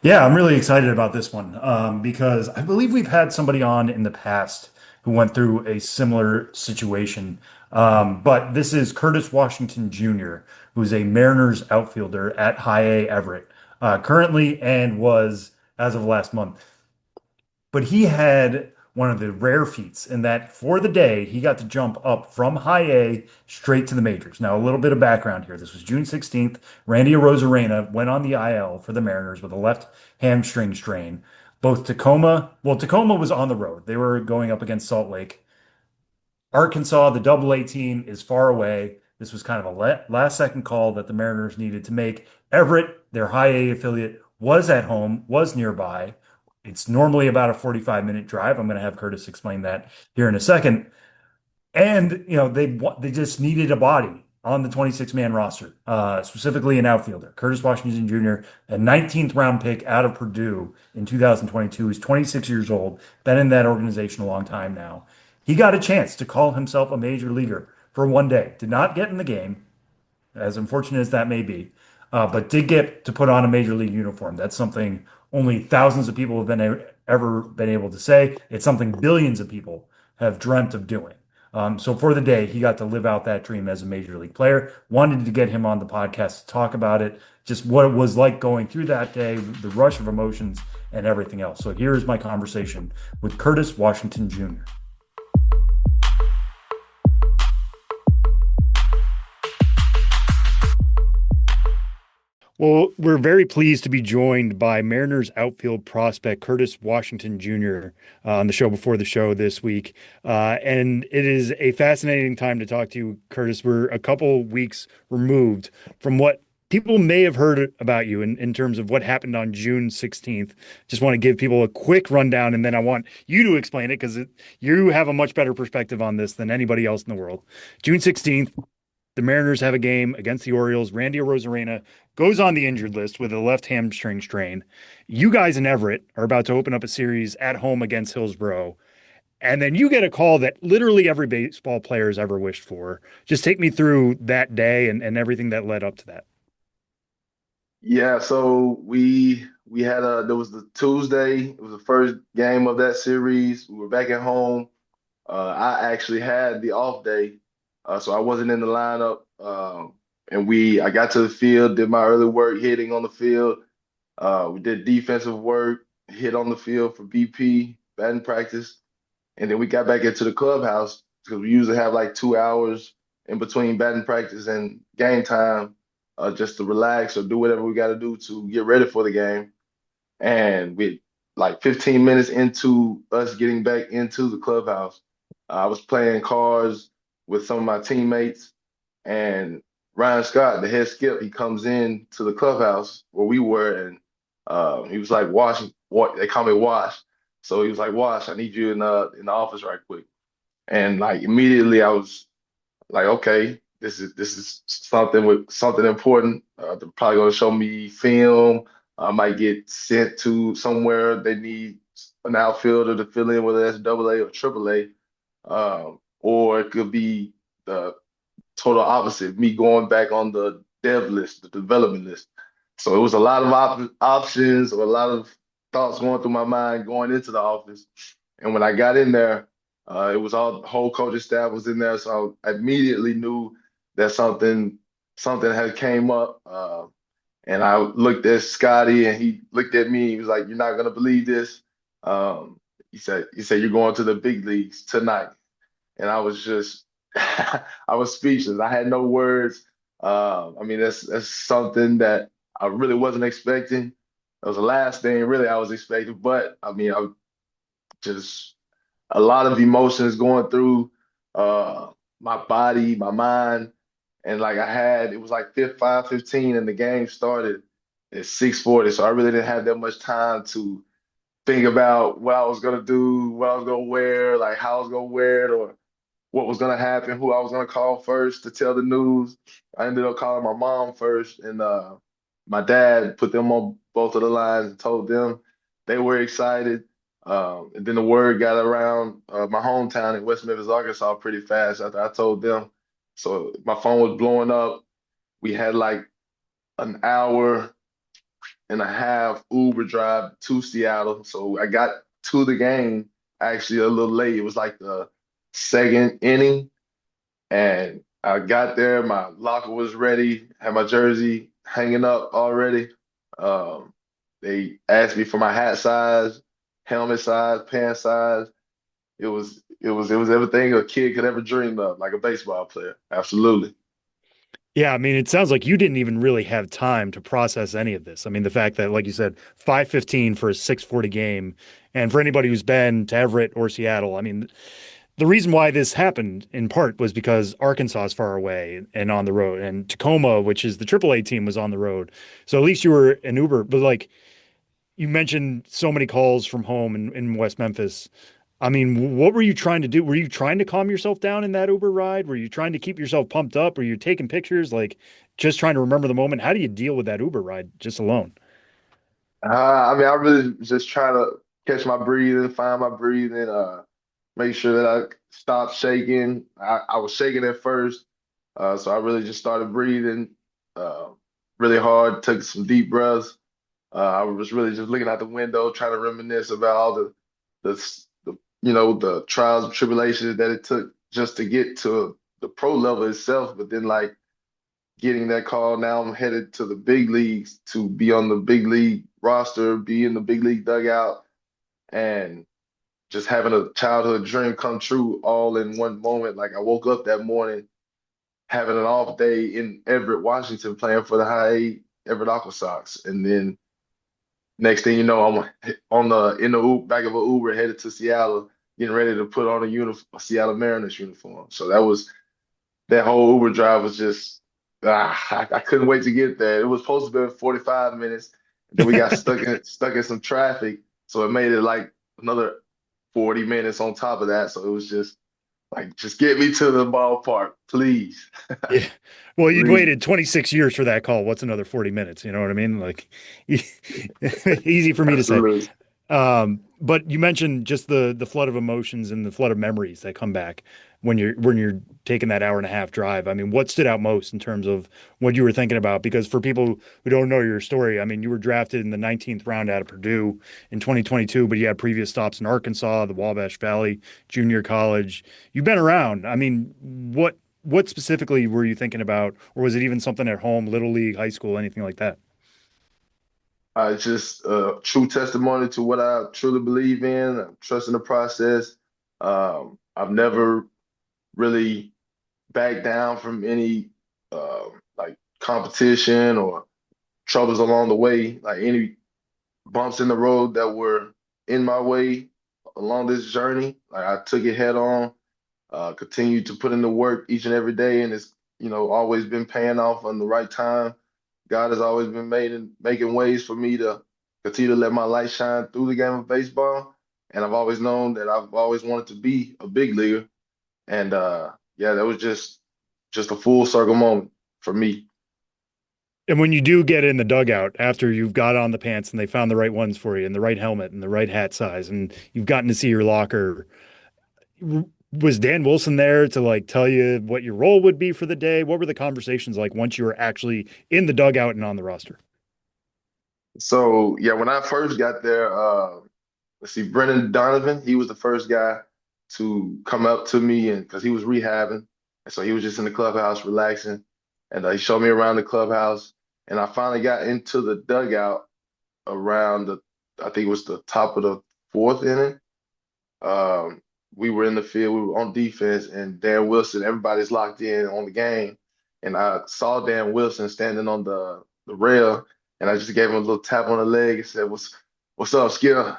[SPEAKER 3] Yeah, I'm really excited about this one because I believe we've had somebody on in the past who went through a similar situation. But this is Curtis Washington Jr., who's a Mariners outfielder at High A Everett currently and was as of last month. But he had one of the rare feats in that for the day, he got to jump up from high A straight to the majors. Now, a little bit of background here. This was June 16th. Randy Arozarena went on the IL for the Mariners with a left hamstring strain. Tacoma was on the road. They were going up against Salt Lake. Arkansas, the Double A team, is far away. This was kind of a last second call that the Mariners needed to make. Everett, their high A affiliate, was at home, was nearby. It's normally about a 45-minute drive. I'm going to have Curtis explain that here in a second. And they just needed a body on the 26-man roster, specifically an outfielder. Curtis Washington Jr., a 19th round pick out of Purdue in 2022. He's 26 years old, been in that organization a long time now. He got a chance to call himself a major leaguer for one day. Did not get in the game, as unfortunate as that may be, but did get to put on a major league uniform. That's something only thousands of people have ever been able to say. It's something billions of people have dreamt of doing. So for the day, he got to live out that dream as a major league player. Wanted to get him on the podcast to talk about it, just what it was like going through that day, the rush of emotions, and everything else. So here is my conversation with Curtis Washington Jr. Well, we're very pleased to be joined by Mariners outfield prospect Curtis Washington Jr. On the Show Before the Show this week. And it is a fascinating time to talk to you, Curtis. We're a couple weeks removed from what people may have heard about you in terms of what happened on June 16th. Just want to give people a quick rundown, and then I want you to explain it because you have a much better perspective on this than anybody else in the world. June 16th. The Mariners have a game against the Orioles. Randy Arozarena goes on the injured list with a left hamstring strain. You guys in Everett are about to open up a series at home against Hillsborough. And then you get a call that literally every baseball player has ever wished for. Just take me through that day and everything that led up to that.
[SPEAKER 8] Yeah, so we had there was the Tuesday, it was the first game of that series. We were back at home. I actually had the off day, so I wasn't in the lineup. And I got to the field, did my early work hitting on the field. We did defensive work, hit on the field for BP, batting practice, and then we got back into the clubhouse because we usually have like 2 hours in between batting practice and game time, just to relax or do whatever we got to do to get ready for the game. And we like 15 minutes into us getting back into the clubhouse, I was playing cards with some of my teammates, and Ryan Scott, the head skip, he comes in to the clubhouse where we were, and he was like, "Wash, what they call me Wash." So he was like, "Wash, I need you in the office right quick." And like immediately, I was like, okay, this is something with something important. They're probably going to show me film. I might get sent to somewhere they need an outfielder to fill in, whether that's double A or triple A. Or it could be the total opposite, me going back on the dev list, the development list. So it was a lot of options or a lot of thoughts going through my mind going into the office. And when I got in there, it was all the whole coaching staff was in there, so I immediately knew that something had came up. And I looked at Scotty, and he looked at me. He was like, "You're not gonna believe this." Um, he said, "You're going to the big leagues tonight." And I was just, I was speechless. I had no words. I mean, that's something that I really wasn't expecting. That was the last thing really I was expecting. But I mean, I just a lot of emotions going through my body, my mind, and like it was like 5:15, and the game started at 6:40. So I really didn't have that much time to think about what I was gonna do, what I was gonna wear, like how I was gonna wear it, or what was going to happen, who I was going to call first to tell the news. I ended up calling my mom first, and my dad put them on both of the lines and told them they were excited. And then the word got around my hometown in West Memphis, Arkansas, pretty fast after I told them. So my phone was blowing up. We had like an hour and a half Uber drive to Seattle. So I got to the game actually a little late. It was like the second inning, and I got there. My locker was ready, had my jersey hanging up already. Um, they asked me for my hat size, helmet size, pant size. It was everything a kid could ever dream of, like a baseball player. Absolutely.
[SPEAKER 3] Yeah, I mean, it sounds like you didn't even really have time to process any of this. I mean, the fact that, like you said, 5:15 for a 6:40 game, and for anybody who's been to Everett or Seattle, I mean, the reason why this happened in part was because Arkansas is far away and on the road, and Tacoma, which is the AAA team, was on the road. So at least you were an Uber, but like you mentioned so many calls from home in West Memphis. I mean, what were you trying to do? Were you trying to calm yourself down in that Uber ride? Were you trying to keep yourself pumped up? Were you taking pictures? Like just trying to remember the moment? How do you deal with that Uber ride just alone?
[SPEAKER 8] I mean, I really was just trying to catch my breathing, find my breathing, make sure that I stopped shaking. I was shaking at first, so I really just started breathing uh, really hard, took some deep breaths. I was really just looking out the window, trying to reminisce about all the trials and tribulations that it took just to get to the pro level itself. But then, like getting that call, now I'm headed to the big leagues to be on the big league roster, be in the big league dugout, and just having a childhood dream come true all in one moment. Like I woke up that morning having an off day in Everett, Washington, playing for the high A Everett Aqua Sox, and then next thing you know, I'm on the in the back of an Uber headed to Seattle, getting ready to put on a Seattle Mariners uniform. So that whole Uber drive was just I couldn't wait to get there. It was supposed to be 45 minutes. Then we got stuck in some traffic, so it made it like another 40 minutes on top of that. So it was just like, just get me to the ballpark, please.
[SPEAKER 3] Yeah. Well, you'd
[SPEAKER 8] Please.
[SPEAKER 3] waited 26 years for that call. What's another 40 minutes? You know what I mean? Like easy for me to say.
[SPEAKER 8] Absolutely.
[SPEAKER 3] But you mentioned just the flood of emotions and the flood of memories that come back when you're taking that hour and a half drive. I mean, what stood out most in terms of what you were thinking about? Because for people who don't know your story, I mean, you were drafted in the 19th round out of Purdue in 2022, but you had previous stops in Arkansas, the Wabash Valley, junior college. You've been around. I mean, what specifically were you thinking about, or was it even something at home, little league, high school, anything like that?
[SPEAKER 8] It's just a true testimony to what I truly believe in. I'm trusting the process. I've never really back down from any like competition or troubles along the way, like any bumps in the road that were in my way along this journey. Like I took it head on, continued to put in the work each and every day, and it's always been paying off on the right time. God has always been making ways for me to continue to let my light shine through the game of baseball. And I've always known that I've always wanted to be a big leaguer. And yeah, that was just a full circle moment for me.
[SPEAKER 3] And when you do get in the dugout after you've got on the pants and they found the right ones for you and the right helmet and the right hat size and you've gotten to see your locker, was Dan Wilson there to like tell you what your role would be for the day? What were the conversations like once you were actually in the dugout and on the roster?
[SPEAKER 8] So yeah, when I first got there, let's see, Brennan Donovan, he was the first guy to come up to me, and because he was rehabbing, and so he was just in the clubhouse relaxing, and he showed me around the clubhouse, and I finally got into the dugout around I think it was the top of the fourth inning. Um, we were in the field, we were on defense, and Dan Wilson, everybody's locked in on the game. And I saw Dan Wilson standing on the rail, and I just gave him a little tap on the leg and said, "What's up, Skip?"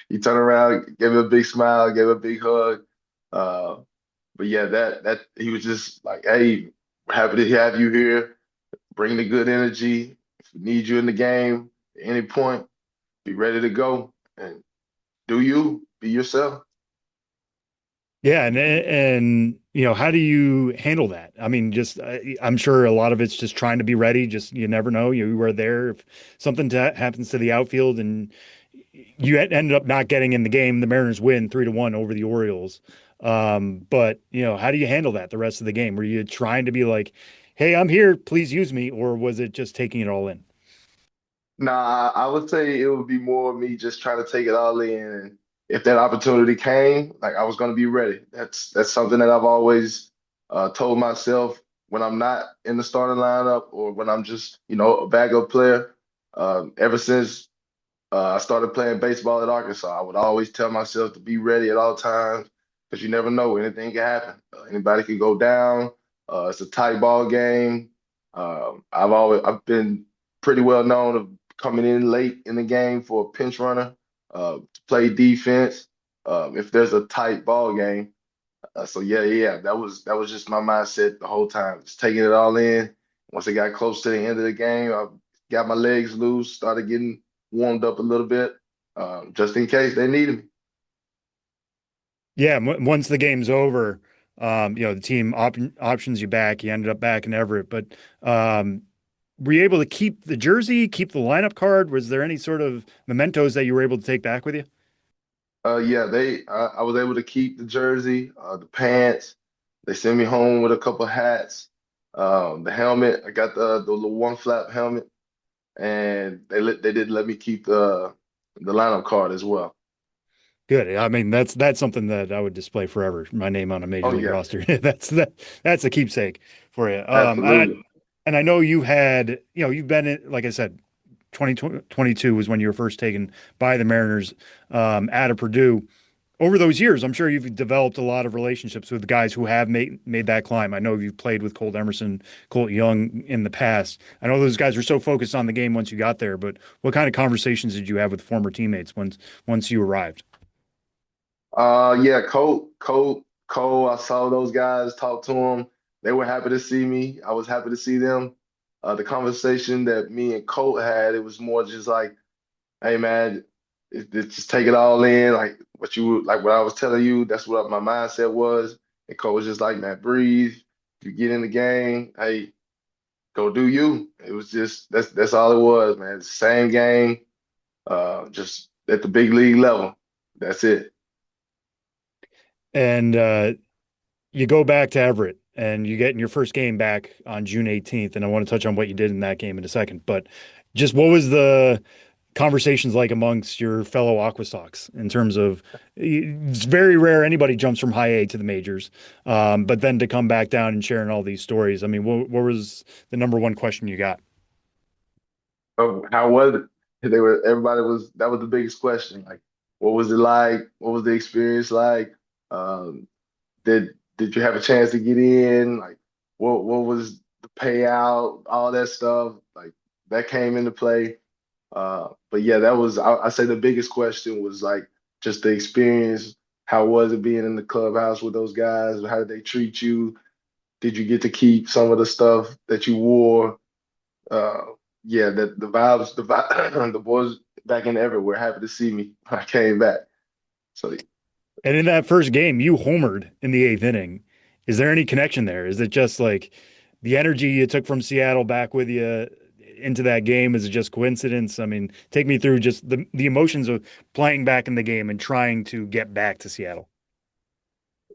[SPEAKER 8] He turned around, gave me a big smile, gave a big hug. Uh, but yeah, that he was just like, "Hey, we're happy to have you here. Bring the good energy. If we need you in the game at any point, be ready to go and do you, be yourself."
[SPEAKER 3] Yeah, and how do you handle that? I mean, just I'm sure a lot of it's just trying to be ready. Just you never know. You were there if something happens to the outfield and you ended up not getting in the game. The Mariners win 3-1 over the Orioles. But how do you handle that the rest of the game? Were you trying to be like, "Hey, I'm here, please use me," or was it just taking it all in?
[SPEAKER 8] Nah, I would say it would be more of me just trying to take it all in. And if that opportunity came, like I was going to be ready. That's something that I've always told myself when I'm not in the starting lineup or when I'm just, a backup player. Ever since I started playing baseball at Arkansas, I would always tell myself to be ready at all times because you never know, anything can happen. Anybody could go down. It's a tight ball game. I've been pretty well known of coming in late in the game for a pinch runner to play defense if there's a tight ball game. So yeah, that was just my mindset the whole time, just taking it all in. Once it got close to the end of the game, I got my legs loose, started getting warmed up a little bit, just in case they needed me.
[SPEAKER 3] Yeah, once the game's over, the team options you back. You ended up back in Everett, but um, were you able to keep the jersey, keep the lineup card? Was there any sort of mementos that you were able to take back with you?
[SPEAKER 8] Yeah, I was able to keep the jersey, the pants. They sent me home with a couple hats, the helmet. I got the little one flap helmet, and they did let me keep the lineup card as well.
[SPEAKER 3] Good. I mean, that's something that I would display forever. My name on a major
[SPEAKER 8] Oh
[SPEAKER 3] league
[SPEAKER 8] yeah,
[SPEAKER 3] roster. That's a keepsake for you.
[SPEAKER 8] absolutely.
[SPEAKER 3] And I know you've been in, like I said, 2022 was when you were first taken by the Mariners out of Purdue. Over those years, I'm sure you've developed a lot of relationships with guys who have made that climb. I know you've played with Colt Emerson, Colt Young in the past. I know those guys were so focused on the game once you got there, but what kind of conversations did you have with former teammates once you arrived?
[SPEAKER 8] Yeah, Cole. I saw those guys, talked to them. They were happy to see me. I was happy to see them. The conversation that me and Colt had, it was more just like, "Hey man, just take it all in." Like what I was telling you, that's what my mindset was. And Cole was just like, "Man, breathe. If you get in the game, hey, go do you." It was just that's all it was, man. It's the same game, just at the big league level. That's it.
[SPEAKER 3] And you go back to Everett and you get in your first game back on June 18th. And I want to touch on what you did in that game in a second. But just what was the conversations like amongst your fellow Aqua Sox in terms of it's very rare anybody jumps from high A to the majors. But then to come back down and sharing all these stories. I mean, what was the number one question you got?
[SPEAKER 8] How was it? Everybody was, that was the biggest question. Like, what was it like? What was the experience like? Um, did did you have a chance to get in? Like, what was the payout? All that stuff, like that came into play. But yeah, that was I say the biggest question was like just the experience. How was it being in the clubhouse with those guys? How did they treat you? Did you get to keep some of the stuff that you wore? Uh, yeah, the vibes, the boys back in everywhere happy to see me when I came back. So
[SPEAKER 3] And in that first game, you homered in the eighth inning. Is there any connection there? Is it just like the energy you took from Seattle back with you into that game? Is it just coincidence? I mean, take me through just the emotions of playing back in the game and trying to get back to Seattle.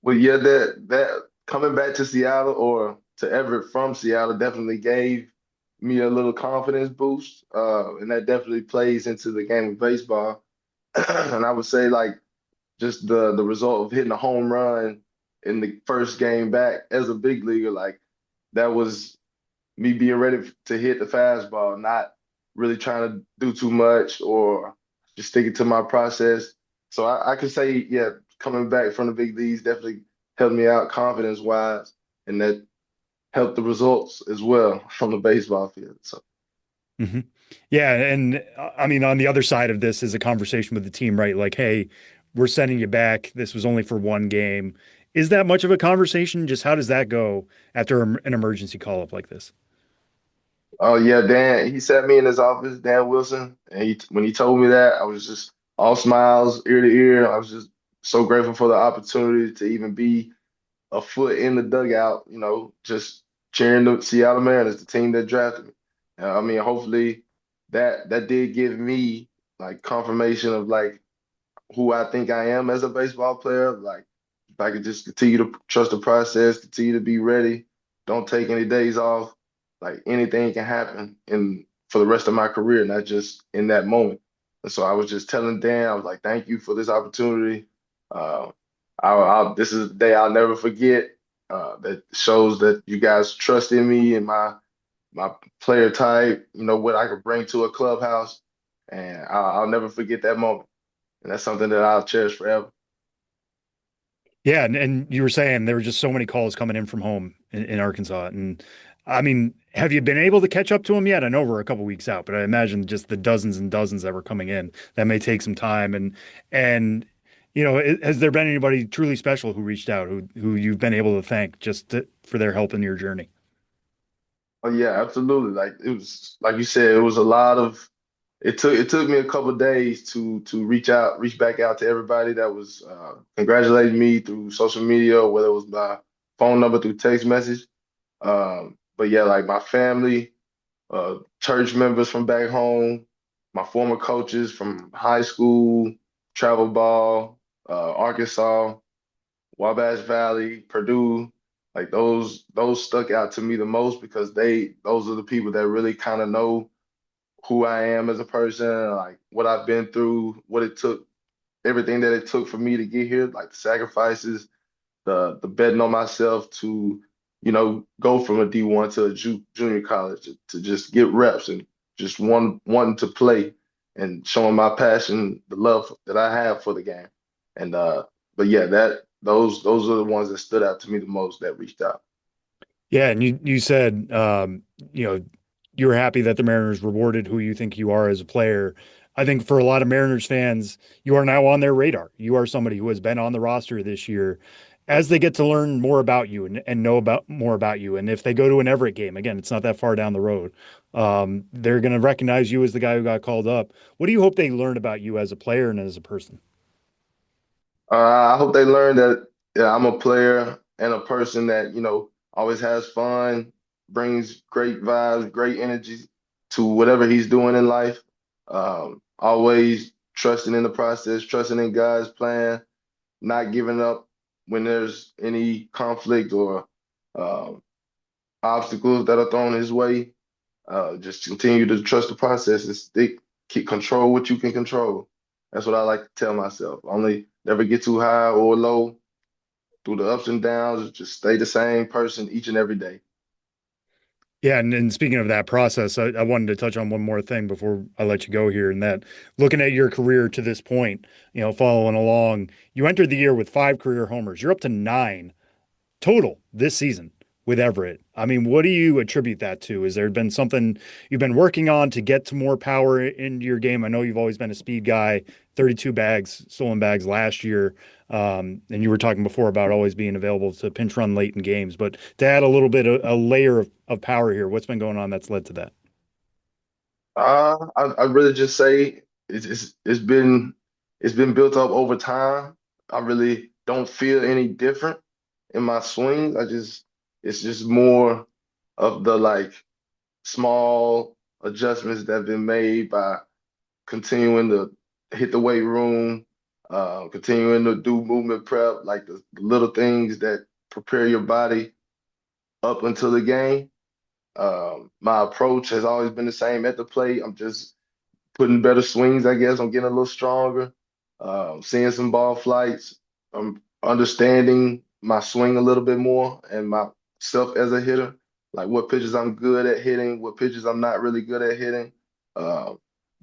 [SPEAKER 8] well, yeah, that coming back to Seattle or to Everett from Seattle definitely gave me a little confidence boost, and that definitely plays into the game of baseball. And I would say like just the result of hitting a home run in the first game back as a big leaguer, like that was me being ready to hit the fastball, not really trying to do too much or just sticking to my process. So I could say, yeah, coming back from the big leagues definitely helped me out confidence wise, and that helped the results as well from the baseball field. So.
[SPEAKER 3] hmm Yeah, and I mean, on the other side of this is a conversation with the team, right? Like, hey, we're sending you back. This was only for one game. Is that much of a conversation? Just how does that go after an emergency call up like this?
[SPEAKER 8] Oh yeah, Dan. He sat me in his office, Dan Wilson, and when he told me that, I was just all smiles, ear to ear. I was just so grateful for the opportunity to even be a foot in the dugout. Just cheering the Seattle Mariners, the team that drafted me. I mean, hopefully that did give me like confirmation of like who I think I am as a baseball player. Like if I could just continue to trust the process, continue to be ready, don't take any days off. Like anything can happen in for the rest of my career, not just in that moment. And so I was just telling Dan, I was like, thank you for this opportunity. Uh, this is a day I'll never forget. That shows that you guys trust in me and my player type, what I could bring to a clubhouse. And I'll never forget that moment. And that's something that I'll cherish forever.
[SPEAKER 3] Yeah, and you were saying there were just so many calls coming in from home in Arkansas. And I mean, have you been able to catch up to them yet? I know we're a couple weeks out, but I imagine just the dozens and dozens that were coming in, that may take some time. And has there been anybody truly special who reached out, who you've been able to thank for their help in your journey?
[SPEAKER 8] Oh yeah, absolutely. Like it was like you said, it was a lot of it took me a couple of days to reach back out to everybody that was congratulating me through social media, whether it was by phone number through text message. But yeah, like my family, church members from back home, my former coaches from high school, travel ball, Arkansas, Wabash Valley, Purdue, like those stuck out to me the most because those are the people that really kind of know who I am as a person, like what I've been through, what it took, everything that it took for me to get here, like the sacrifices, the betting on myself to, go from a D1 to a junior college to just get reps and just wanting to play and showing my passion, the love that I have for the game. And but yeah, those are the ones that stood out to me the most that reached out.
[SPEAKER 3] Yeah, and you said you know you were happy that the Mariners rewarded who you think you are as a player. I think for a lot of Mariners fans, you are now on their radar. You are somebody who has been on the roster this year. As they get to learn more about you and know about more about you, and if they go to an Everett game, again, it's not that far down the road, they're going to recognize you as the guy who got called up. What do you hope they learn about you as a player and as a person?
[SPEAKER 8] I hope they learn that yeah, I'm a player and a person that, always has fun, brings great vibes, great energy to whatever he's doing in life. Always trusting in the process, trusting in God's plan, not giving up when there's any conflict or um, obstacles that are thrown his way. Just continue to trust the process and keep control what you can control. That's what I like to tell myself. Only never get too high or low through the ups and downs. Just stay the same person each and every day.
[SPEAKER 3] Yeah, and speaking of that process, I wanted to touch on one more thing before I let you go here, and that looking at your career to this point, following along, you entered the year with 5 career homers. You're up to 9 total this season with Everett. I mean, what do you attribute that to? Has there been something you've been working on to get to more power into your game? I know you've always been a speed guy, 32 bags, stolen bags last year. And you were talking before about always being available to pinch run late in games, but to add a little bit of a layer of power here, what's been going on that's led to that?
[SPEAKER 8] I really just say it's been built up over time. I really don't feel any different in my swings. It's just more of the like small adjustments that have been made by continuing to hit the weight room, continuing to do movement prep, like the little things that prepare your body up until the game. My approach has always been the same at the plate. I'm just putting better swings, I guess. I'm getting a little stronger, seeing some ball flights. I'm understanding my swing a little bit more and myself as a hitter, like what pitches I'm good at hitting, what pitches I'm not really good at hitting, uh,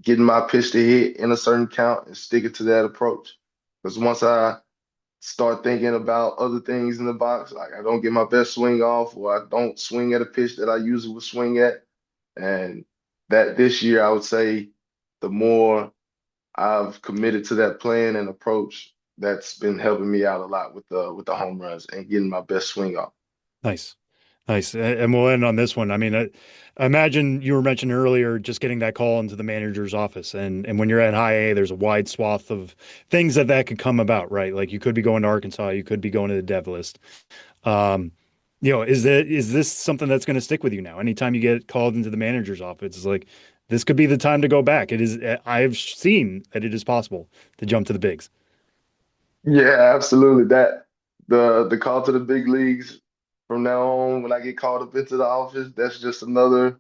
[SPEAKER 8] getting my pitch to hit in a certain count and sticking to that approach. Because once I start thinking about other things in the box, like I don't get my best swing off or I don't swing at a pitch that I usually would swing at, and that this year, I would say the more I've committed to that plan and approach, that's been helping me out a lot with the home runs and getting my best swing off.
[SPEAKER 3] Nice. Nice. And we'll end on this one. I mean, I imagine you were mentioning earlier just getting that call into the manager's office. And when you're at high A, there's a wide swath of things that could come about, right? Like you could be going to Arkansas, you could be going to the dev list. Um, is this something that's going to stick with you now? Anytime you get called into the manager's office, it's like this could be the time to go back. It is. I've seen that it is possible to jump to the bigs.
[SPEAKER 8] Yeah, absolutely. That the call to the big leagues from now on, when I get called up into the office, that's just another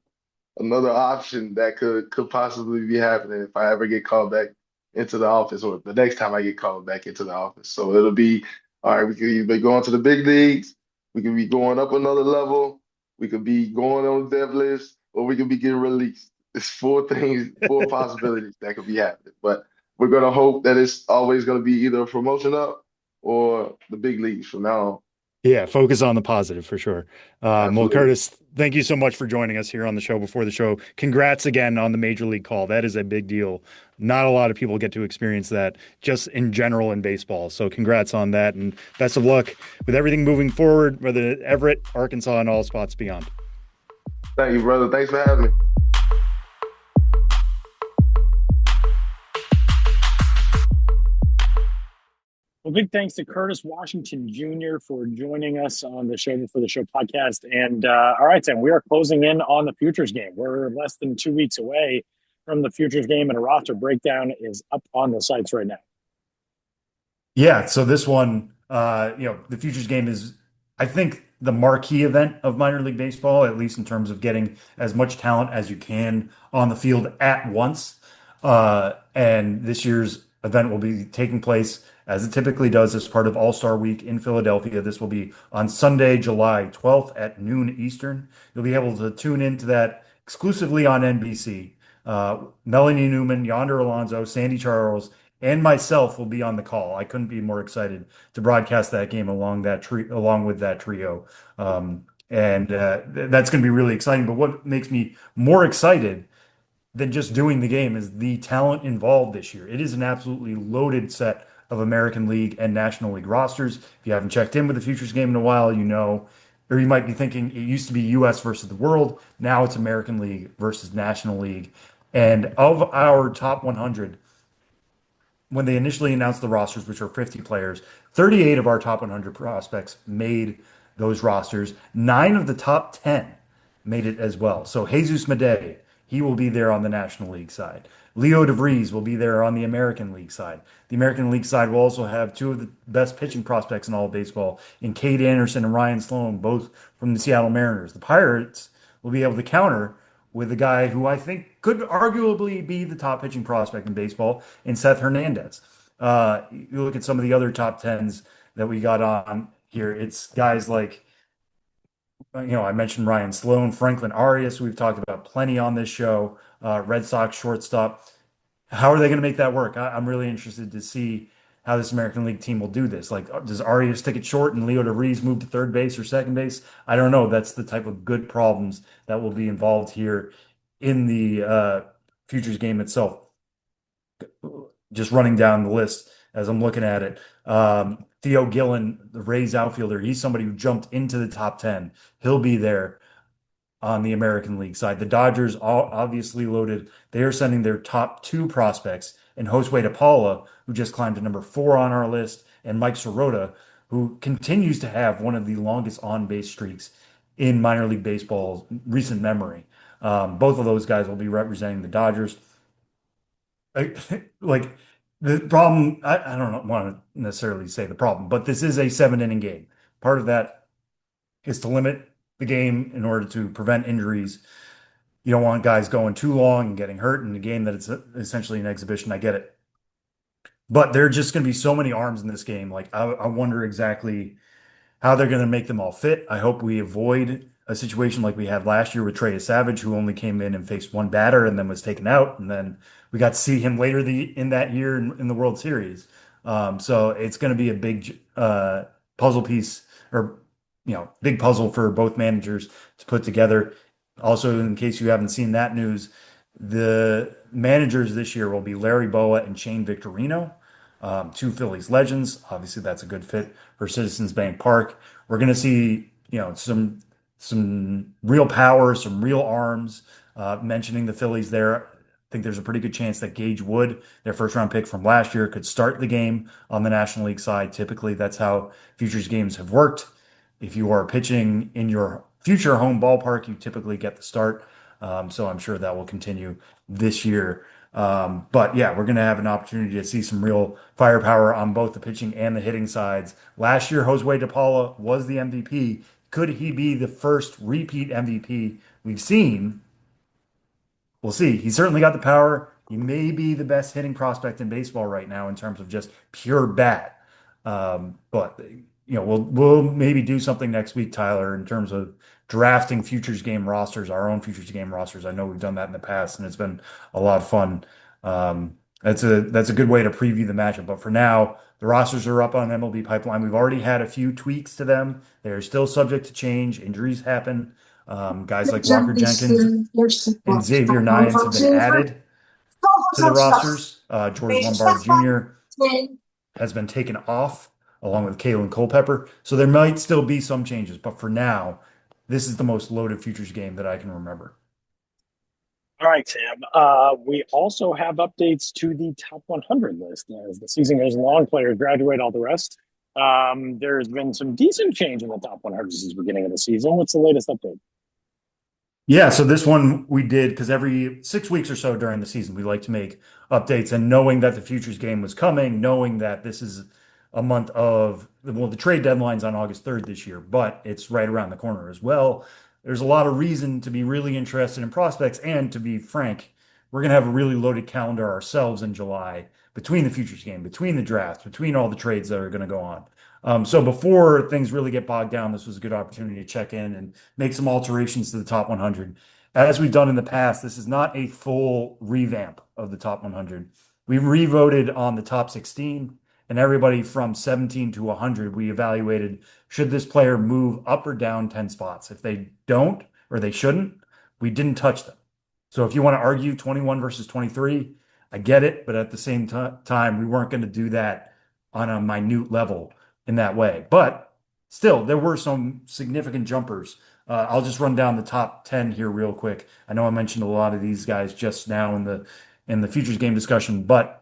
[SPEAKER 8] option that could possibly be happening if I ever get called back into the office or the next time I get called back into the office. So it'll be all right, we could either be going to the big leagues, we could be going up another level, we could be going on the dev list, or we could be getting released. It's four things, four possibilities that could be happening. But we're gonna hope that it's always gonna be either a promotion up or the big leagues from now on.
[SPEAKER 3] Yeah, focus on the positive for sure. Well,
[SPEAKER 8] Absolutely.
[SPEAKER 3] Curtis, thank you so much for joining us here on the show before the show. Congrats again on the major league call. That is a big deal. Not a lot of people get to experience that just in general in baseball. So congrats on that and best of luck with everything moving forward, whether Everett, Arkansas, and all spots beyond.
[SPEAKER 8] Thank you, brother. Thanks for having me.
[SPEAKER 2] Well, big thanks to Curtis Washington Jr. for joining us on the Show Before the Show podcast. And all right, Sam, we are closing in on the Futures game. We're less than 2 weeks away from the Futures game, and a roster breakdown is up on the sites right now.
[SPEAKER 3] Yeah, so this one, the Futures game is, I think, the marquee event of minor league baseball, at least in terms of getting as much talent as you can on the field at once. And this year's event will be taking place, as it typically does, as part of All-Star Week in Philadelphia. This will be on Sunday, July 12th at noon Eastern. You'll be able to tune into that exclusively on NBC. Melanie Newman, Yonder Alonso, Sandy Charles, and myself will be on the call. I couldn't be more excited to broadcast that game along with that trio. And that's going to be really exciting. But what makes me more excited than just doing the game is the talent involved this year. It is an absolutely loaded set of American League and National League rosters. If you haven't checked in with the Futures game in a while, you know, or you might be thinking it used to be US versus the world. Now it's American League versus National League. And of our top 100, when they initially announced the rosters, which are 50 players, 38 of our top 100 prospects made those rosters. Nine of the top 10 made it as well. So Jesus Madej, he will be there on the National League side. Leo DeVries will be there on the American League side. The American League side will also have two of the best pitching prospects in all of baseball, in Cade Anderson and Ryan Sloan, both from the Seattle Mariners. The Pirates will be able to counter with a guy who I think could arguably be the top pitching prospect in baseball in Seth Hernandez. You look at some of the other top tens that we got on here. It's guys like, I mentioned Ryan Sloan, Franklin Arias, who we've talked about plenty on this show, Red Sox shortstop. How are they going to make that work? I'm really interested to see how this American League team will do this. Like, does Arias stick it short and Leo DeVries move to third base or second base? I don't know. That's the type of good problems that will be involved here in the futures game itself. Just running down the list as I'm looking at it. Theo Gillen, the Rays outfielder, he's somebody who jumped into the top 10. He'll be there on the American League side. The Dodgers obviously loaded. They are sending their top two prospects and Josue De Paula, who just climbed to number 4 on our list, and Mike Sirota, who continues to have one of the longest on-base streaks in minor league baseball's recent memory. Both of those guys will be representing the Dodgers. Like the problem, I don't want to necessarily say the problem, but this is a 7 inning game. Part of that is to limit the game in order to prevent injuries. You don't want guys going too long and getting hurt in a game that it's essentially an exhibition. I get it. But there are just going to be so many arms in this game. Like I wonder exactly how they're going to make them all fit. I hope we avoid a situation like we had last year with Trey Savage, who only came in and faced one batter and then was taken out. And then we got to see him later in that year in the World Series. So it's going to be a big puzzle piece or, big puzzle for both managers to put together. Also, in case you haven't seen that news, the managers this year will be Larry Boa and Shane Victorino, two Phillies legends. Obviously, that's a good fit for Citizens Bank Park. We're going to see, some real power, some real arms. Mentioning the Phillies there, I think there's a pretty good chance that Gage Wood, their first round pick from last year, could start the game on the National League side. Typically, that's how futures games have worked. If you are pitching in your future home ballpark, you typically get the start. So I'm sure that will continue this year. But yeah, we're going to have an opportunity to see some real firepower on both the pitching and the hitting sides. Last year, Josue De Paula was the MVP. Could he be the first repeat MVP we've seen? We'll see. He's certainly got the power. He may be the best hitting prospect in baseball right now in terms of just pure bat. But we'll maybe do something next week, Tyler, in terms of drafting futures game rosters, our own futures game rosters. I know we've done that in the past, and it's been a lot of fun. That's a good way to preview the matchup. But for now, the rosters are up on MLB Pipeline. We've already had a few tweaks to them. They're still subject to change. Injuries happen. Guys like Walker Jenkins and Xavier Nyans have been added to the rosters. George Lombard Jr. has been taken off along with Kalen Culpepper. So there might still be some changes, but for now, this is the most loaded futures game that I can remember.
[SPEAKER 2] All right, Sam. We also have updates to the top 100 list as the season goes along. Players graduate, all the rest. There's been some decent change in the top 100 since the beginning of the season. What's the latest update?
[SPEAKER 3] Yeah, so this one we did because every 6 weeks or so during the season, we like to make updates. And knowing that the futures game was coming, knowing that this is a month of, well, the trade deadline's on August 3rd this year, but it's right around the corner as well. There's a lot of reason to be really interested in prospects. And to be frank, we're going to have a really loaded calendar ourselves in July between the futures game, between the drafts, between all the trades that are going to go on. So before things really get bogged down, this was a good opportunity to check in and make some alterations to the top 100. As we've done in the past, this is not a full revamp of the top 100. We revoted on the top 16, and everybody from 17 to 100, we evaluated should this player move up or down 10 spots. If they don't or they shouldn't, we didn't touch them. So if you want to argue 21 versus 23, I get it, but at the same time, we weren't going to do that on a minute level in that way. But still, there were some significant jumpers. I'll just run down the top 10 here real quick. I know I mentioned a lot of these guys just now in the futures game discussion, but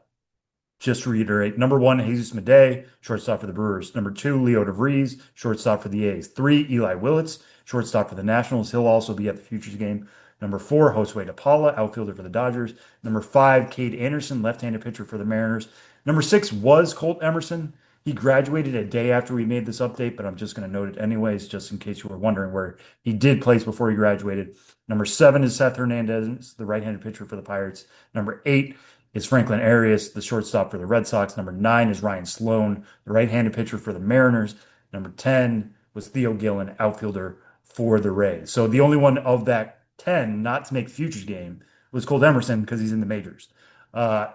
[SPEAKER 3] just to reiterate, number 1, Jesus Madej, shortstop for the Brewers. Number 2, Leo DeVries, shortstop for the A's. 3, Eli Willits, shortstop for the Nationals. He'll also be at the futures game. Number 4, Josue De Paula, outfielder for the Dodgers. Number 5, Cade Anderson, left-handed pitcher for the Mariners. Number 6 was Colt Emerson. He graduated a day after we made this update, but I'm just going to note it anyways, just in case you were wondering where he did place before he graduated. Number 7 is Seth Hernandez, the right-handed pitcher for the Pirates. Number 8 is Franklin Arias, the shortstop for the Red Sox. Number 9 is Ryan Sloan, the right-handed pitcher for the Mariners. Number 10 was Theo Gillen, outfielder for the Rays. So the only one of that 10 not to make the futures game was Colt Emerson because he's in the majors.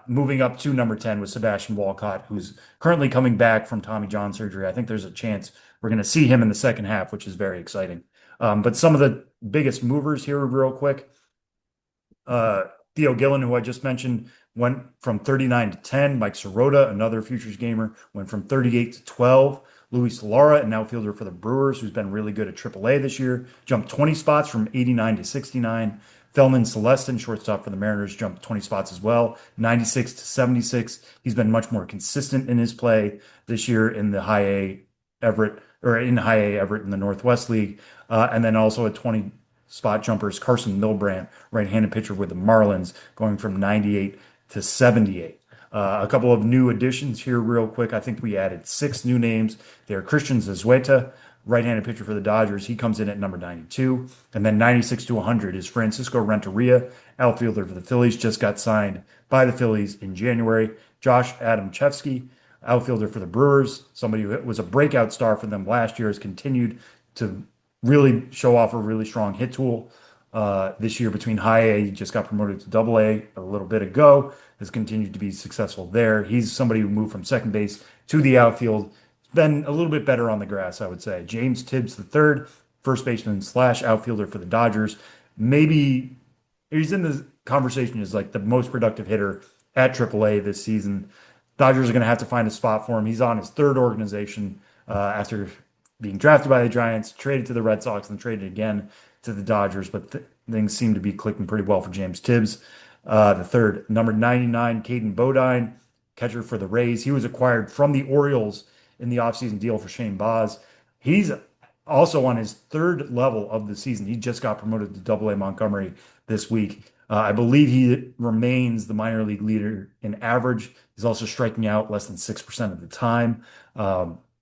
[SPEAKER 3] Moving up to number 10 was Sebastian Walcott, who's currently coming back from Tommy John surgery. I think there's a chance we're going to see him in the second half, which is very exciting. But some of the biggest movers here, real quick. Uh, Theo Gillen, who I just mentioned, went from 39 to 10. Mike Sirota, another futures gamer, went from 38 to 12. Luis Lara, an outfielder for the Brewers, who's been really good at AAA this year, jumped 20 spots from 89 to 69. Felman Celestin, shortstop for the Mariners, jumped 20 spots as well, 96 to 76. He's been much more consistent in his play this year in the high A Everett, or in high A Everett in the Northwest League. And then also a 20 spot jumpers, Carson Milbrandt, right-handed pitcher with the Marlins, going from 98 to 78. A couple of new additions here, real quick. I think we added 6 new names. They're Christian Zazueta, right-handed pitcher for the Dodgers. He comes in at number 92. And then 96 to 100 is Francisco Renteria, outfielder for the Phillies, just got signed by the Phillies in January. Josh Adamchevsky, outfielder for the Brewers, somebody who was a breakout star for them last year, has continued to really show off a really strong hit tool this year between high A. He just got promoted to double A a little bit ago, has continued to be successful there. He's somebody who moved from second base to the outfield. Been a little bit better on the grass, I would say. James Tibbs III, first baseman slash outfielder for the Dodgers. Maybe he's in the conversation as like the most productive hitter at AAA this season. Dodgers are going to have to find a spot for him. He's on his third organization after being drafted by the Giants, traded to the Red Sox, and traded again to the Dodgers. But things seem to be clicking pretty well for James Tibbs. The third, number 99, Caden Bodine, catcher for the Rays. He was acquired from the Orioles in the offseason deal for Shane Baz. He's also on his third level of the season. He just got promoted to Double A Montgomery this week. I believe he remains the minor league leader in average. He's also striking out less than 6% of the time.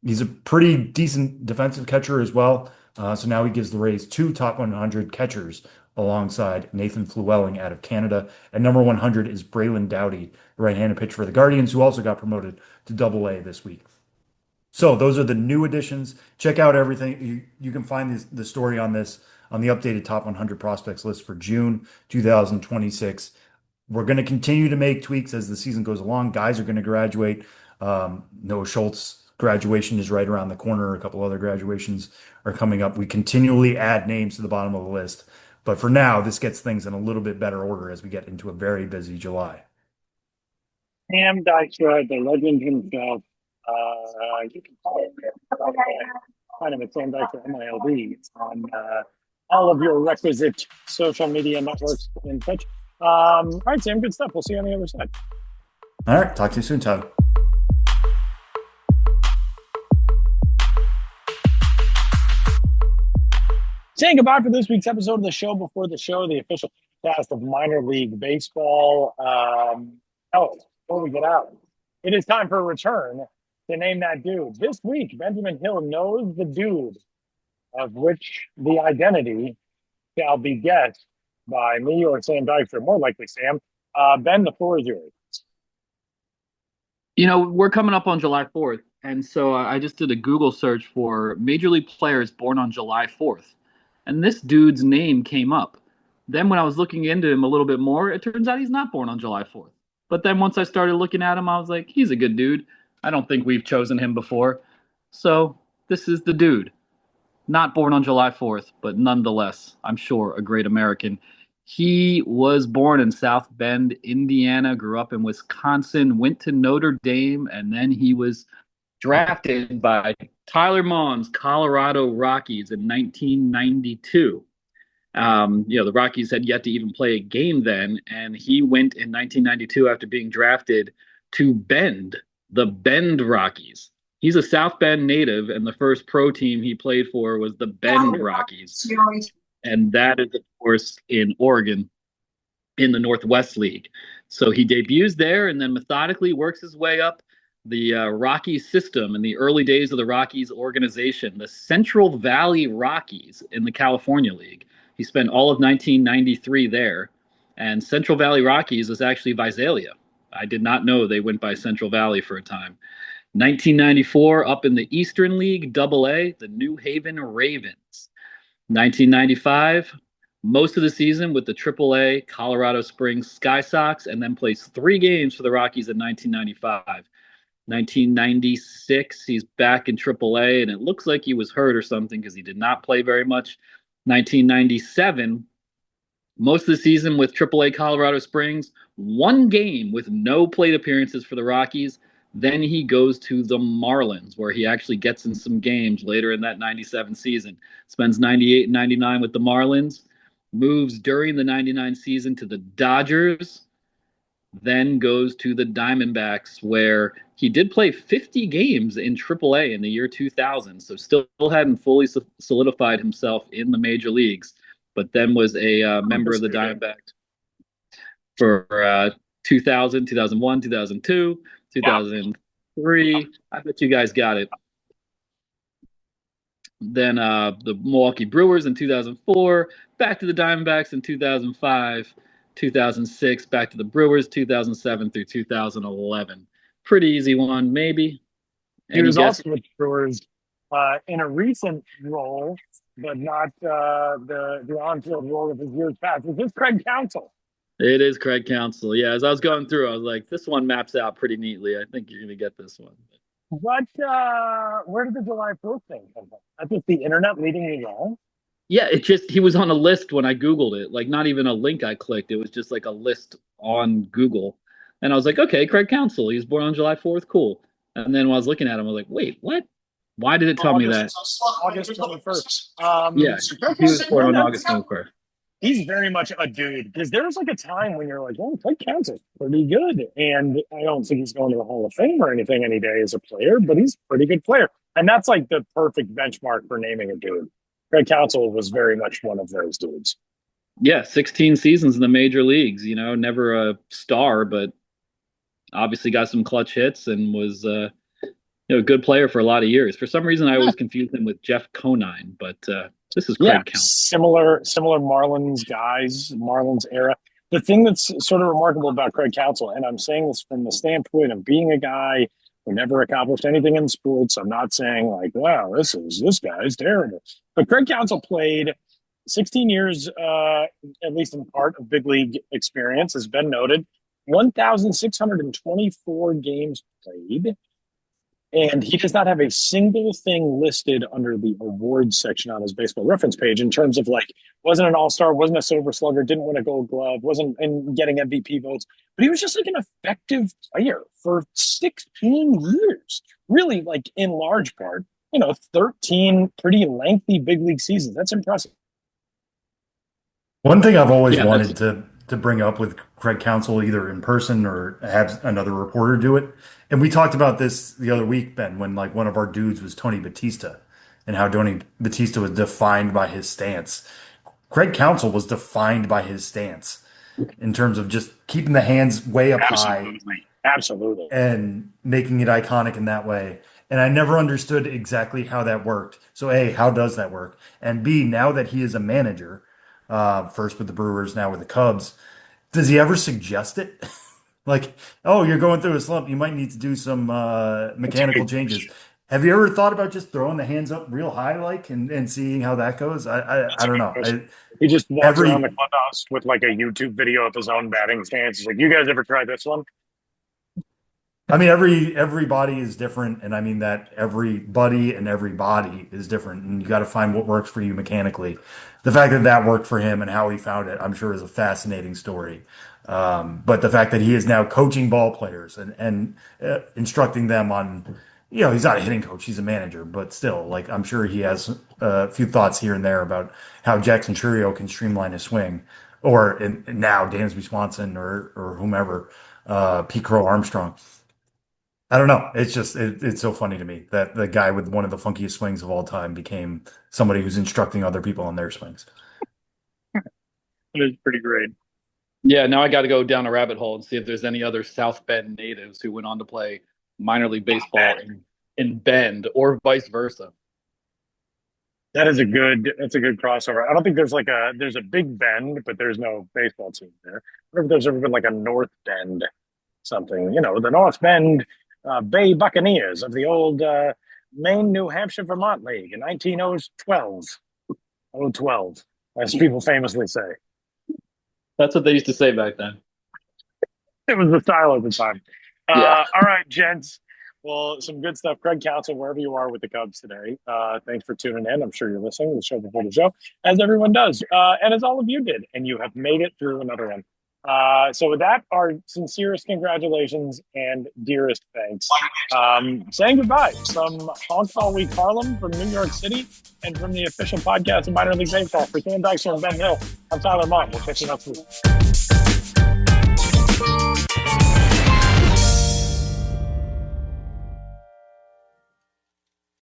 [SPEAKER 3] He's a pretty decent defensive catcher as well. So now he gives the Rays 2 top 100 catchers alongside Nathan Flewelling out of Canada. And number 100 is Braylon Doughty, the right-handed pitcher for the Guardians, who also got promoted to Double A this week. So those are the new additions. Check out everything. You can find the story on this on the updated top 100 prospects list for June 2026. We're going to continue to make tweaks as the season goes along. Guys are going to graduate. Noah Schultz graduation is right around the corner. A couple other graduations are coming up. We continually add names to the bottom of the list. But for now, this gets things in a little bit better order as we get into a very busy July.
[SPEAKER 2] Sam Dykstra, the legend himself. You can follow him kind of at Sam Dykstra MILB on all of your requisite social media networks and such. All right, Sam, good stuff. We'll see you on the other side.
[SPEAKER 3] All right, talk to you soon, Tyler.
[SPEAKER 2] Saying goodbye for this week's episode of the show before the show, the official cast of minor league baseball. Before we get out, it is time for a return to name that dude. This week, Benjamin Hill knows the dude of which the identity shall be guessed by me or Sam Dykstra. More likely, Sam. Ben, the floor is yours.
[SPEAKER 4] You know, we're coming up on July 4th, and so I just did a Google search for Major League players born on July 4th, and this dude's name came up. Then when I was looking into him a little bit more, it turns out he's not born on July 4th. But then once I started looking at him, I was like, he's a good dude. I don't think we've chosen him before. So this is the dude. Not born on July 4th, but nonetheless, I'm sure a great American. He was born in South Bend, Indiana, grew up in Wisconsin, went to Notre Dame, and then he was drafted by Tyler Maughan's Colorado Rockies in 1992. The Rockies had yet to even play a game then, and he went in 1992 after being drafted to Bend, the Bend Rockies. He's a South Bend native, and the first pro team he played for was the Bend Rockies. And that is, of course, in Oregon in the Northwest League. So he debuts there and then methodically works his way up the Rockies system in the early days of the Rockies organization, the Central Valley Rockies in the California League. He spent all of 1993 there. And Central Valley Rockies is actually Visalia. I did not know they went by Central Valley for a time. 1994, up in the Eastern League, Double A, the New Haven Ravens. 1995, most of the season with the AAA Colorado Springs Sky Sox, and then plays 3 games for the Rockies in 1995. 1996, he's back in AAA, and it looks like he was hurt or something because he did not play very much. 1997, most of the season with AAA Colorado Springs, 1 game with no plate appearances for the Rockies. Then he goes to the Marlins, where he actually gets in some games later in that 97 season. Spends 98 and 99 with the Marlins, moves during the 99 season to the Dodgers, then goes to the Diamondbacks, where he did play 50 games in AAA in the year 2000. So still hadn't fully solidified himself in the major leagues, but then was a member of the Diamondbacks for 2000, 2001, 2002, 2003. I bet you guys got it. Then the Milwaukee Brewers in 2004, back to the Diamondbacks in 2005, 2006, back to the Brewers, 2007 through 2011. Pretty easy one, maybe.
[SPEAKER 2] He was also with the Brewers in a recent role, but not the on-field role of his years past. Is this Craig Counsell?
[SPEAKER 4] It is Craig Counsell. Yeah, as I was going through, I was like, this one maps out pretty neatly. I think you're going to get this one.
[SPEAKER 2] What? Where did the July 4th thing come from? That's just the internet leading me wrong.
[SPEAKER 4] Yeah, he was on a list when I Googled it. Like, not even a link I clicked. It was just like a list on Google. And I was like, okay, Craig Counsell. He was born on July 4th. Cool. And then when I was looking at him, I was like, wait, what? Why did it tell me that?
[SPEAKER 2] August 21st.
[SPEAKER 4] Yeah, he was born on August 21st.
[SPEAKER 2] He's very much a dude, because there was like a time when you're like, oh, Craig Counsell's pretty good. And I don't think he's going to the Hall of Fame or anything any day as a player, but he's a pretty good player. And that's like the perfect benchmark for naming a dude. Craig Counsell was very much one of those dudes.
[SPEAKER 4] Yeah, 16 seasons in the major leagues, never a star, but obviously got some clutch hits and was a good player for a lot of years. For some reason, I always confused him with Jeff Conine, but this is Craig Counsell.
[SPEAKER 2] Similar Marlins guys, Marlins era. The thing that's sort of remarkable about Craig Counsell, and I'm saying this from the standpoint of being a guy who never accomplished anything in sports. I'm not saying like, wow, this guy's terrible. But Craig Counsell played 16 years, at least in part, of big league experience, has been noted. 1,624 games played. And he does not have a single thing listed under the awards section on his baseball reference page in terms of like, wasn't an all-star, wasn't a silver slugger, didn't win a gold glove, wasn't in getting MVP votes, but he was just like an effective player for 16 years. Really, like in large part, 13 pretty lengthy big league seasons. That's impressive.
[SPEAKER 3] One thing I've always wanted to bring up with Craig Counsell, either in person or have another reporter do it. And we talked about this the other week, Ben, when like one of our dudes was Tony Batista and how Tony Batista was defined by his stance. Craig Counsell was defined by his stance in terms of just keeping the hands way up high.
[SPEAKER 2] Absolutely.
[SPEAKER 3] And making it iconic in that way. And I never understood exactly how that worked. So A, how does that work? And B, now that he is a manager, first with the Brewers, now with the Cubs, does he ever suggest it? Like, oh, you're going through a slump. You might need to do some mechanical changes. Have you ever thought about just throwing the hands up real high, like, and seeing how that goes? I don't know.
[SPEAKER 2] He just walks around the clubhouse with like a YouTube video of his own batting stance. He's like, you guys ever tried this one?
[SPEAKER 3] I mean, everybody is different, and I mean that everybody and every body is different, and you got to find what works for you mechanically. The fact that that worked for him and how he found it, I'm sure, is a fascinating story. But the fact that he is now coaching ball players and instructing them on, he's not a hitting coach, he's a manager, but still, like, I'm sure he has a few thoughts here and there about how Jackson Churio can streamline his swing, or now Dansby Swanson or whomever, Pete Crow Armstrong. I don't know. It's just it's so funny to me that the guy with one of the funkiest swings of all time became somebody who's instructing other people on their swings.
[SPEAKER 2] It is pretty great.
[SPEAKER 4] Yeah, now I got to go down a rabbit hole and see if there's any other South Bend natives who went on to play minor league baseball in Bend, or vice versa.
[SPEAKER 2] That's a good crossover. I don't think there's a Big Bend, but there's no baseball team there. I wonder if there's ever been like a North Bend something, the North Bend Bay Buccaneers of the old Maine, New Hampshire, Vermont League in 1912. as people famously say.
[SPEAKER 4] That's what they used to say back then.
[SPEAKER 2] It was the style at the time.
[SPEAKER 4] Yeah.
[SPEAKER 2] All right, gents. Well, some good stuff. Craig Counsell, wherever you are with the Cubs today, thanks for tuning in. I'm sure you're listening to the show before the show, as everyone does, and as all of you did, and you have made it through another one. So with that, our sincerest congratulations and dearest thanks. Saying goodbye from Honk Week Harlem, from New York City, and from the official podcast of Minor League Baseball. For Sam Dykstra and Ben Hill, I'm Tyler Mott. We'll catch you next week.